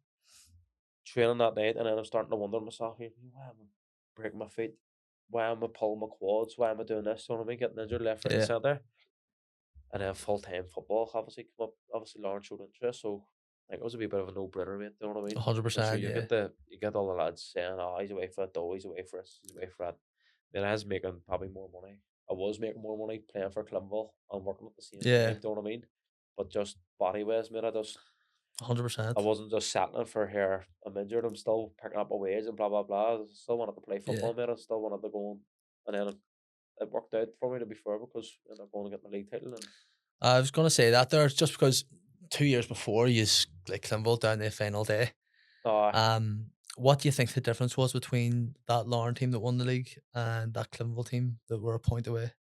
Training that night, and then I'm starting to wonder myself, why am I breaking my feet? Why am I pulling my quads? Why am I doing this? You know what I mean? Getting injured left, right, and centre. And then full-time football obviously come up. Obviously, Larne showed interest, so like, it was a wee bit of a no-brainer, mate. You know what I mean? 100%. You get all the lads saying, "Oh, he's away for it, though. He's away for this. He's away for that." Then I was making probably more money. I was making more money playing for Clinville and working at the same time. Do you know what I mean? But just body wise, mate, 100%. I wasn't just settling for here. I'm injured. I'm still picking up a wage and blah blah blah. I still wanted to play football, mate. I still wanted to go on, and then it worked out for me, to be fair, because I ended up going to get the league title. And I was gonna say that there, just because 2 years before you like Clinville down the final day. What do you think the difference was between that Larne team that won the league and that Clinville team that were a point away?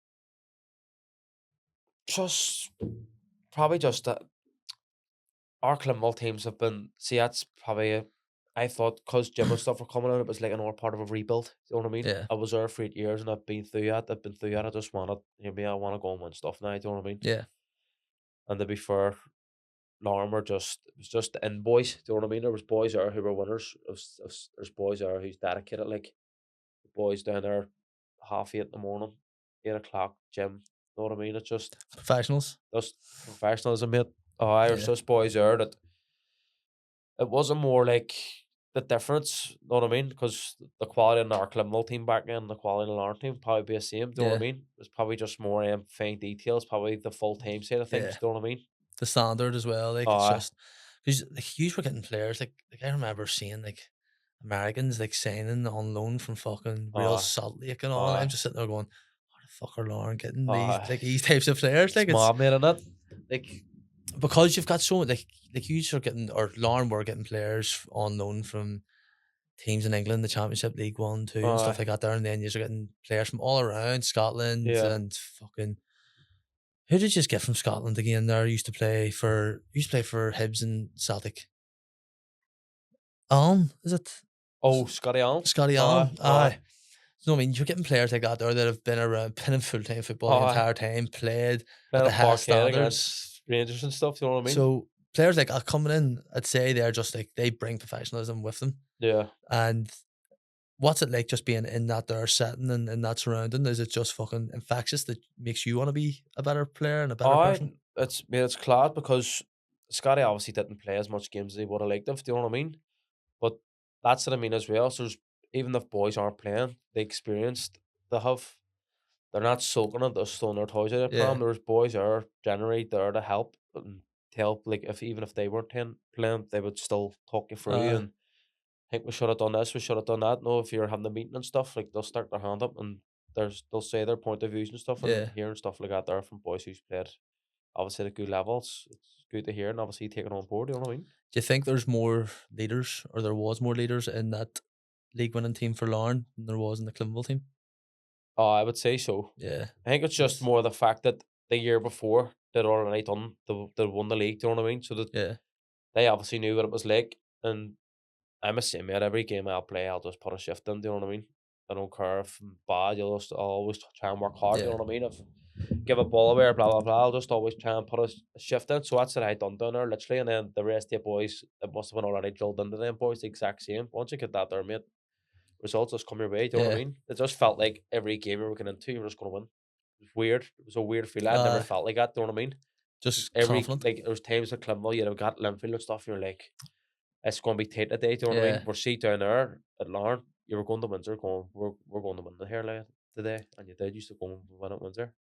Probably just that our Clinville teams have been. See, that's probably I thought because Jim and stuff were coming out, it was like another part of a rebuild. You know what I mean? Yeah. I was there for 8 years, and I've been through that. I just wanted, I want to go and win stuff now. Do you know what I mean? Yeah. And to be fair, Larne were just it was just the in boys. Do you know what I mean? There was boys there who were winners. There's boys there who's dedicated. Like the boys down there, 8:30 in the morning, 8 o'clock gym. Know what I mean? It's Professionals. just professionalism, mate. Oh, there's Yeah. just boys there that it wasn't more like the difference. Know what I mean? Because the quality in our Climbwell team back then, and the quality in our team probably be the same. Do you know what I Yeah. mean? It's probably just more fine details. Probably the full time side of things. Yeah. Do you know what I mean? The standard as well. Like it's Aye. just because like you were getting players like I remember seeing like Americans like signing on loan from fucking real Aye. Salt Lake and all. And I'm Aye. just sitting there going, "How the fuck are Lauren getting Aye. these types of players?" Like It's it's mad, mate, innit? Like, because you've got so like you are getting or Lauren were getting players on loan from teams in England, the Championship, League 1, 2 and stuff aye. like that there, and then you're getting players from all around Scotland Yeah. and fucking who did you just get from Scotland again there? Used to play for Hibs and Celtic. Is it Oh, Scotty Allen. Scotty Aye. Allen? Aye. Aye. No, I mean you're getting players like that there that have been around playing full time football the Aye. entire time, played at Playing the at highest Parkhead standards. against Rangers and stuff. You know what I mean? So players like coming in, I'd say they're just like they bring professionalism with them. yeah. And what's it like just being in that there setting and in that surrounding? Is it just fucking infectious that makes you want to be a better player and a better person? It's class because Scotty obviously didn't play as much games as he would have liked. Do you know what I mean? But that's what I mean as well. So even if boys aren't playing, the experience they have, they're not soaking it, they're throwing their toys at the Yeah. pram. There's boys are generally there to help and to help. Like if even if they weren't playing, they would still talk you through and think we should have done this, we should have done that. No, if you're having a meeting and stuff, like they'll start their hand up and they'll say their point of views and stuff and Yeah. hearing stuff like that there from boys who's played obviously at good levels. It's good to hear and obviously taken on board, you know what I mean? Do you think there's more leaders or there was more leaders in that league winning team for Larne than there was in the Climbwell team? Oh, I would say so. Yeah. I think it's just more the fact that the year before they'd already done they won the league, do you know what I mean? So that Yeah. they obviously knew what it was like. And I'm the same, mate. Every game I'll play, I'll just put a shift in, do you know what I mean? I don't care if I'm bad, I'll always try and work hard, do you know what I mean? If give a ball away or blah blah blah, I'll just always try and put a shift in. So that's what I done down there, literally. And then the rest of the boys, it must have been already drilled into them boys, the exact same. Once you get that there, mate, results just come your way, do you know what I Yeah. mean? It just felt like every game we were getting into, you were just gonna win. It was weird. It was a weird feeling. I never felt like that, do you know what I mean? Just Every confident. like there was times at Climbwell, you'd have got Linfield and stuff, you're like, it's gonna be tight today, do you know what I mean? Yeah. We're see down there at Larne, you were going to Windsor going, we're going to win the here like today. And you did used to go and win at Windsor.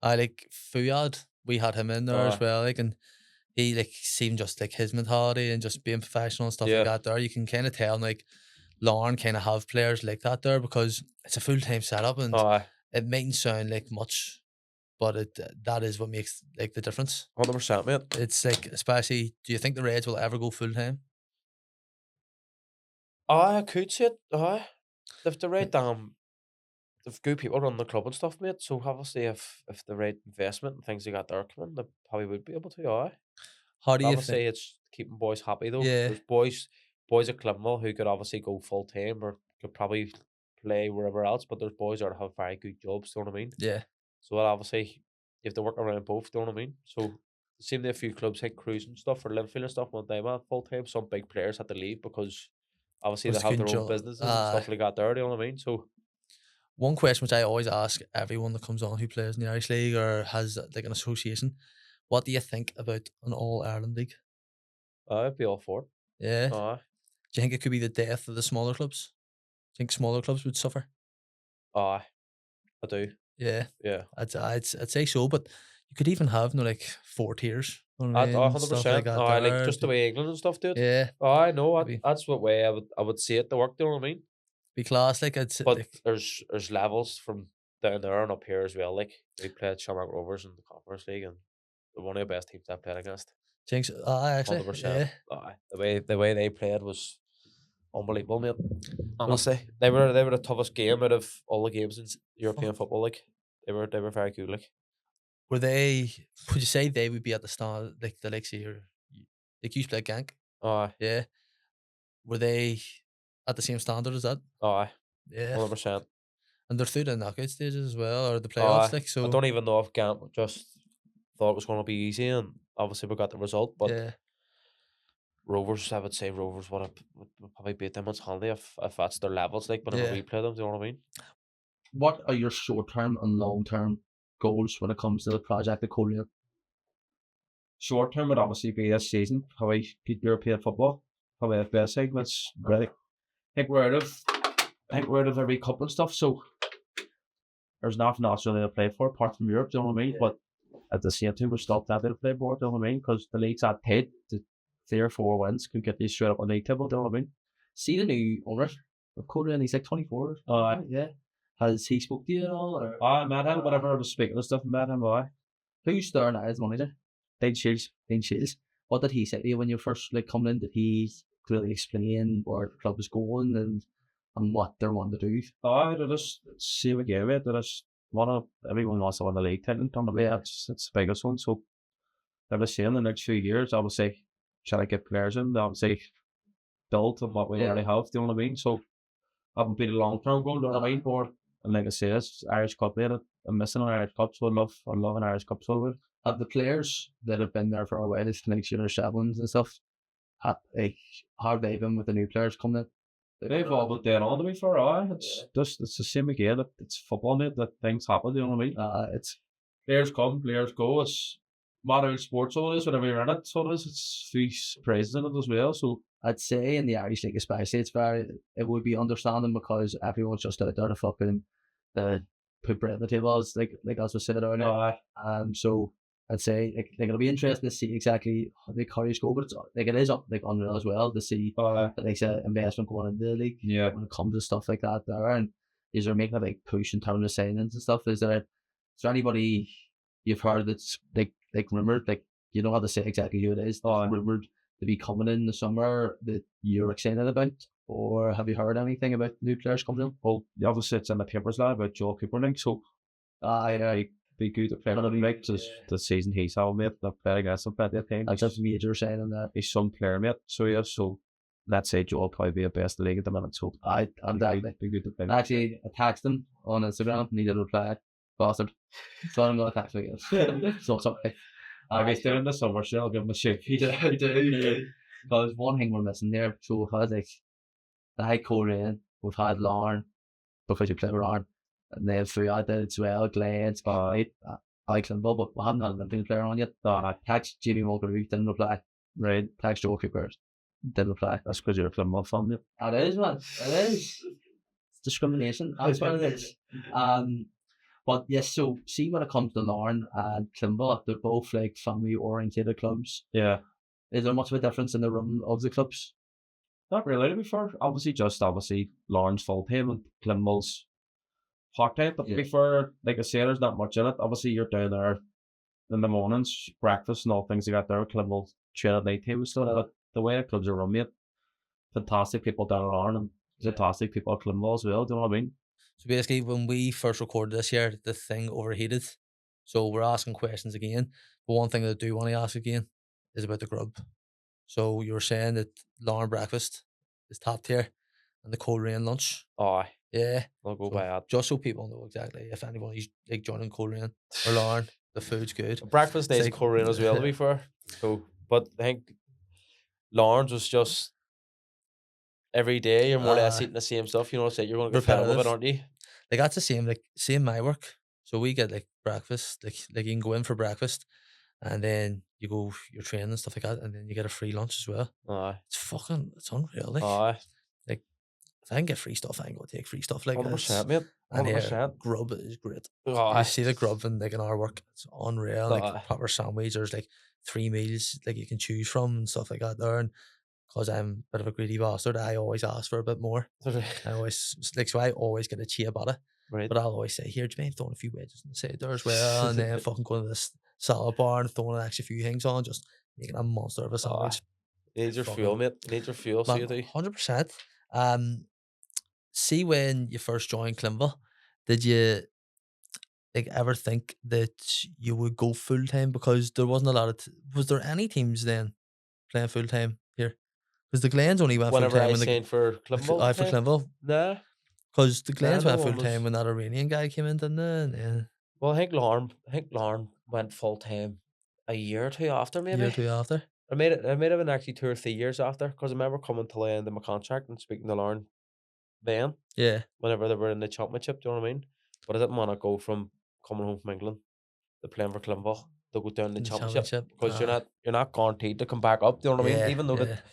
I like Fuyad. We had him in there as Aye. well, like, and he like seemed just like his mentality and just being professional and stuff Yeah. like that. There, you can kind of tell like Larne kind of have players like that there because it's a full time setup and Aye, it mightn't sound like much, but that is what makes like the difference. 100%, mate. It's like especially. Do you think the Reds will ever go full time? Aye, I could see it. Aye, if the right if good people run the club and stuff, mate. So obviously, if the right investment and things they got there coming, they probably would be able to. Aye, How do you obviously think? it's keeping boys happy though. Yeah. There's boys at Climbwell who could obviously go full time or could probably play wherever else, but there's boys that have very good jobs. Do you know what I mean? Yeah. So obviously you have to work around both. Do you know what I mean? So it seemed a few clubs like Cruise and stuff or Linfield and stuff when they went full time. Some big players had to leave because obviously Was they have couldn't their own jo- businesses and stuff like that there. Do you know what I mean? So One question which I always ask everyone that comes on who plays in the Irish League or has like an association, what do you think about an All Ireland League? I'd be all for it. Yeah. Aye. Do you think it could be the death of the smaller clubs? Do you think smaller clubs would suffer? Aye. I do. Yeah, Yeah. I'd say so, but you could even have like 4 tiers. You know what I I'd mean? 100%. Stuff like that Aye, like there. just the way England and stuff do it. Yeah, Aye, no, Maybe. that's what way I would see it to work. Do you know what I mean? be class. Like it's But like there's levels from down there and up here as well. Like we played Shamrock Rovers in the Conference League and they're one of the best teams I've played against. jinx. Actually, 100%. yeah. Aye. The way they played was unbelievable, mate. Honestly, they were the toughest game out of all the games in European football. Like they were very good. Like Were they? Would you say they would be at the start like the likes of your, like you used to play Gank? aye, Yeah. Were they at the same standard as that? aye, Yeah. 100%. And they're through the knockout stages as well, or the playoffs. Aye. Like so. I don't even know if Gant just thought it was going to be easy, and obviously we got the result. But Yeah. Rovers, I would say Rovers would probably beat them on Sunday if that's their levels. Like whenever we play them, do you know what I mean? What are your short-term and long-term goals when it comes to the project of Coleraine? Short term would obviously be this season, probably get European football, probably the best thing. That's really, I think we're out of every cup and stuff, so there's nothing else really to play for apart from Europe, do you know what I mean? But at the same time, we're stopped that to play for, do you know what I mean? Because the league's at tight, the 3 or 4 wins could get you straight up on the league table, do you know what I mean? See the new owner of Coleraine, he's like 24. Yeah. Has he spoke to you at all? Or? I met him, whenever I was speaking and stuff, met him, Who's there now as manager? Dean Shields. What did he say to you when you first coming in? Did he clearly explain where the club is going and what they're wanting to do? They just see what game it. They just everyone wants to win the league title. It's the biggest one. So they're just saying the next few years, obviously, try to get players in. Obviously, build on what we already have. Do you know what I mean? So haven't been a long term goal. Do you know what I mean? And like I say, it's Irish Cup. I'm missing an Irish Cup, so I love an Irish Cup. So have the players that have been there for a while, it's like junior sevens and stuff, how have they been with the new players coming in? They've all been dead on to me for it's the same again. It's football, mate. That things happen. Do you know what I mean? It's players come, players go. It's modern sports. All it is whenever you're in it. So it is. It's few surprises in it as well. So I'd say in the Irish League especially, it would be understanding because everyone's just out there to fucking put bread on the table, as as we said earlier. So I'd say it'll be interesting to see exactly how the carries go, but it's it is unreal as well to see investment going into the league when it comes to stuff like that there. And is there making a big push in terms of signings and stuff? Is there anybody you've heard that's rumoured, you don't have to say exactly who it is, rumoured to be coming in the summer that you're excited about? Or have you heard anything about new players coming in? Well, obviously it's in the papers now about Joel Cooperlink, so be good to play on the league the season he's having, mate. They're playing against him plenty of times. That's major saying that he's some player, mate. So yeah, so let's say Joel probably be the best in the league at the minute. So I'm be good to play. Actually, I texted him on Instagram and he didn't reply. Bastard. So I'm gonna text him again. So sorry. He's doing the summer, so I'll give him a shake. He do. Because one thing we're missing there, so we've had the high Coleraine, we've had Larne, because you play with Larne, and then throughout that as well, Glens, Icklenville, but we haven't had an Olympian player on yet. Text Jimmy Mulgrew, didn't reply. Right. Text Joe Cooper, didn't reply. That's because you're a Plymouth fan, mate. It is, man. It is. It's discrimination. That's what it is. But yes, so see when it comes to Larne and Clinville, they're both family oriented clubs. Yeah. Is there much of a difference in the run of the clubs? Not really, to be fair. Obviously Larne's full time and Clinville's part time. But to be fair, like I say, there's not much in it. Obviously, you're down there in the mornings, breakfast and all things you got there. Clinville train at night time and stuff. But the way the clubs are run, mate, fantastic people down at Larne and fantastic people at Clinville as well. Do you know what I mean? So basically, when we first recorded this year, the thing overheated. So we're asking questions again. But one thing that I do want to ask again is about the grub. So you were saying that Larne breakfast is top tier and the Coleraine lunch. Yeah. I'll go by that. Just so people know exactly if anybody's joining Coleraine or Larne, the food's good. Breakfast days Coleraine as well, to be fair. So, but I think Larne's was just every day you're more or less eating the same stuff, you know, so you're going to get fed up with it, aren't you? That's the same my work. So we get breakfast, you can go in for breakfast and then you go your training and stuff like that, and then you get a free lunch as well. It's unreal. If I can get free stuff, I can go take free stuff. 100%, mate. 100%. Grub is great. You see the grub in our work, it's unreal. Proper sandwich, there's 3 meals you can choose from and stuff like that there. And because I'm a bit of a greedy bastard, I always ask for a bit more. I always get a ciabatta. Right. But I'll always say, here, do you mind throwing a few wedges on the side there as well? And then fucking going to this salad bar and throwing an extra few things on, just making a monster of a sandwich. Need your fuel, mate. Need your fuel, so you do. 100%. See, when you first joined Clinville, did you ever think that you would go full time? Because there wasn't a lot of was there any teams then playing full time here? Because the Glens only went full time. Whenever I signed for Clinville, for Clinville. Nah. Because the Glens went full time when that Iranian guy came in, didn't they? Yeah. Well, I think Larne went full time a year or two after, A maybe. year or two after. It might have been actually 2 or 3 years after, because I remember coming to the end of my contract and speaking to Larne then, Yeah. whenever they were in the championship, do you know what I mean? But I didn't want to go from coming home from England to playing for Clinval to go down in the In the championship, championship. because you're not guaranteed to come back up, do you know what I mean? Yeah, Even though yeah. that,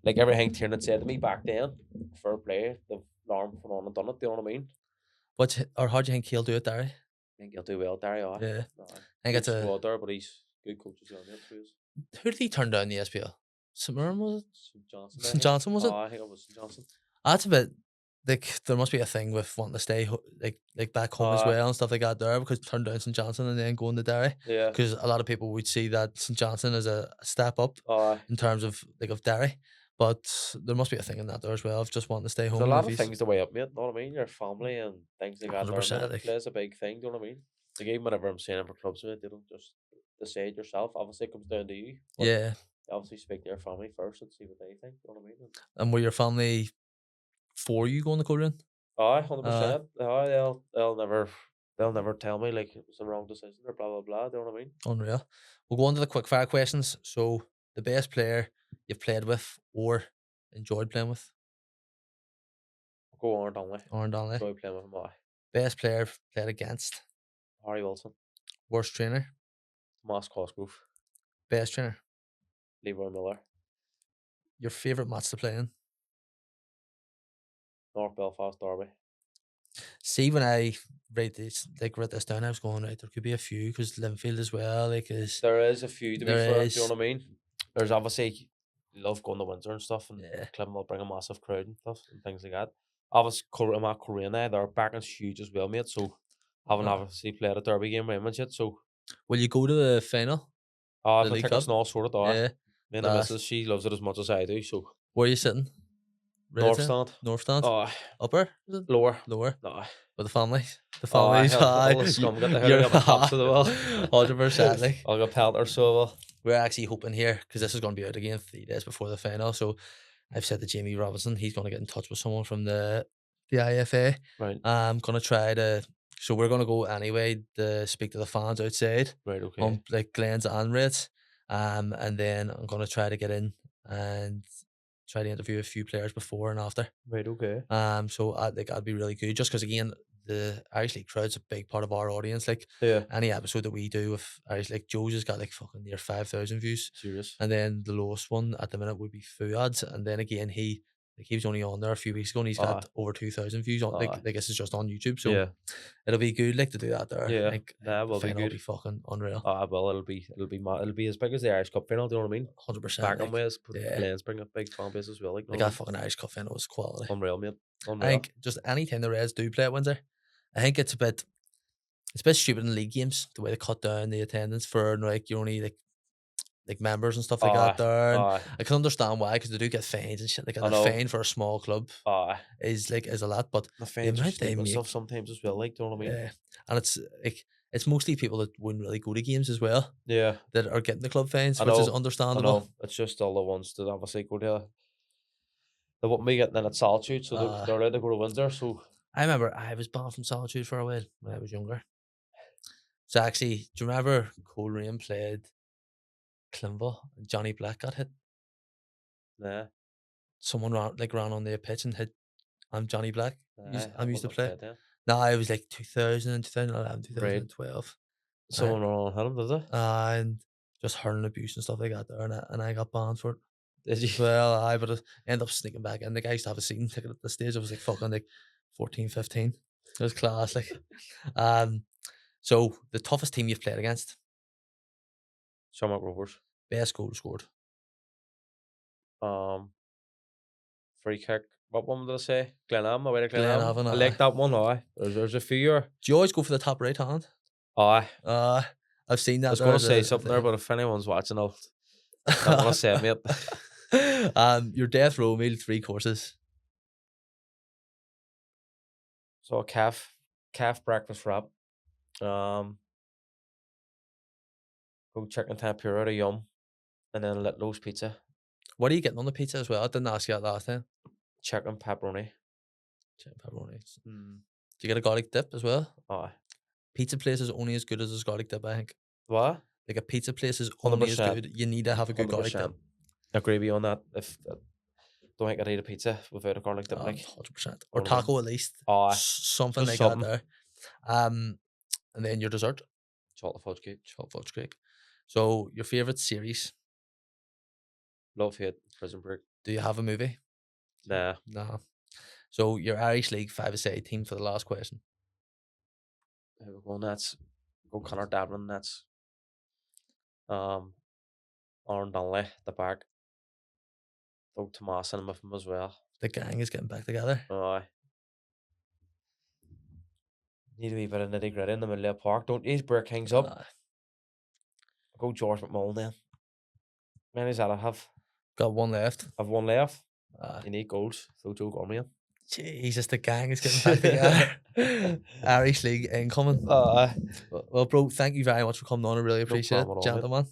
like everything Tiernan said to me back then, fair play, the Larne went on and done it, do you know what I mean? How do you think he'll do it, Derry? I think he'll do well, Derry. Yeah. I think it's a- squad there, but he's good coach as well, mate. So he's Who did he turn down the SPL? St Mirren, was it? St Johnson. St Johnson, was it? I think it was St Johnson. That's a bit like there must be a thing with wanting to stay like back home as Aye. well and stuff like that there, because turn down St Johnson and then going to Derry, Yeah. because a lot of people would see that St Johnson as a step up Aye. in terms of Derry, but there must be a thing in that there as well of just wanting to stay home. There's a and lot if of he's- things to weigh up, mate. Know what I mean? Your family and things like that. 100%, It like- plays a big thing. Do you know what I mean? Like even whenever I'm saying for clubs, mate, they don't just decide yourself. Obviously, it comes down to you. But Yeah, you obviously speak to your family first and see what they think. Do you know what I mean? and were your family for you going to Coleraine? Aye, 100%. Aye, they'll never tell me like it was the wrong decision or blah blah blah. Do you know what I mean? Unreal. We'll go on to the quick fire questions. So the best player you've played with or enjoyed playing with? Go on, Donnelly. Oran Donnelly. Enjoy playing with him. Aye. Best player you've played against? Harry Wilson, Worst trainer? Tomas Cosgrove, Best trainer? Levi Miller, Your favourite match to play in? North Belfast Derby. See, when I write this down, I was going, right, there could be a few, because Linfield as well, like, is There is a few to be There fair. is. Do you know what I mean? There's obviously love going to Windsor and stuff, and Yeah. Clem will bring a massive crowd and stuff and things like that. Obviously, I'm at Coleraine, their backing's huge as well, mate. So I haven't Ah. obviously played a derby game with him yet. So will you go to the final? the League tickets Cup? and all sorted. Yeah. Me and the class. missus, she loves it as much as I do. So Where are you sitting? North Red stand, North stand? Upper? Is it? lower. Lower? No, With the family? The Oh, families? all the scum get the hood up the tops of the wall. 100%. Like. I'll go pelter so well. We're actually hoping here, because this is going to be out again 3 days before the final. So I've said to Jamie Robinson, he's going to get in touch with someone from the IFA. Right, I'm going to try to. So we're going to go anyway to speak to the fans outside right, okay. on like Glens and Reds. And then I'm going to try to get in and try to interview a few players before and after. Right, okay. So that'd be really good, just because again the Irish League crowd's a big part of our audience. Like Yeah, any episode that we do with Irish, like Joe's has got like fucking near 5,000 views, serious. and then the lowest one at the minute would be Fuad's, and then again he was only on there a few weeks ago and he's got over 2,000 views on. Like this is just on YouTube, so Yeah, it'll be good like to do that there. Yeah, like that the will be final good. be fucking unreal. well, it'll be as big as the Irish Cup final. Do you know what I mean? 100%. Back on Like, ways, yeah. Glens bring a big fan base as well. Like, that fucking Irish Cup final was quality. unreal, mate. I Unreal. think just any time the Reds do play at Windsor, I think it's a bit stupid in league games, the way they cut down the attendance for like you're only like members and stuff like that there. And I can understand why, because they do get fines and shit. Like I a know. fine for a small club is a lot, but The fans are amount they stupid make- stuff sometimes as well. Like, do you know what I mean? yeah, and it's mostly people that wouldn't really go to games as well Yeah, that are getting the club fines, I which is know, I understandable. know. It's just all the ones that obviously go to. They won't be getting in at Solitude, so they're allowed to go to Windsor. So I remember I was banned from Solitude for a while when I was younger. So actually, do you remember Coleraine played Clinval and Johnny Black got hit? nah, Someone ran on their pitch and hit Johnny Black. I'm used to play. No, it was like 2000, 2011, 2012. Someone on him, does it? And just hurling abuse and stuff like that there, and I got banned for it. Did you? Well, but I ended up sneaking back, and the guy used to have a season ticket at the stage. I was like fucking like 14, 15. It was class, like. So the toughest team you've played against, Shamrock Rovers. best goal scored. Free kick. What one did I say? Glenavon, away to Glenavon. Glenavon, I aye. like that one. Aye, there's a few. Do you always go for the top right hand? Aye, I've seen that. I was going to say something there, but if anyone's watching, I'll not want to say it, mate. Your death row meal, 3 courses. So a calf breakfast wrap. Go chicken tempura, yum, and then a Littlow's pizza. What are you getting on the pizza as well? I didn't ask you that last time. Chicken pepperoni. Chicken pepperoni. Do you get a garlic dip as well? Aye. Pizza place is only as good as a garlic dip, I think. What? Like a pizza place is only as 100%. good. You need to have a good garlic dip. 100%. Agree with you on that. If don't think I'd eat a pizza without a garlic dip. Like 100%. Or 100%. taco at least. Aye. Something Just like something. that there. And then your dessert. Chocolate fudge cake. Chocolate fudge cake. So your favourite series. Love Hate. Prison Break. Do you have a movie? Nah. No. So your Irish League 5-a-side team for the last question. Go Nets. Go Connor Davlin Nets. Aaron Donnelly, the back. Go Tomas in with him as well. The gang is getting back together. Aye. Need a wee bit of nitty gritty in the middle of the park. Don't you? Bear Kings up. Aye. Go George McMullen then. Many's that I have. Got one left. I've one left. Aye. You need goals. Throw Joe Gorman in. Jesus, the gang is getting back together. Irish League incoming. Well, bro, thank you very much for coming on. I really appreciate problem it, at all, mate. gentlemen.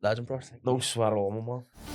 Legend, bro. No sweat at all, my man.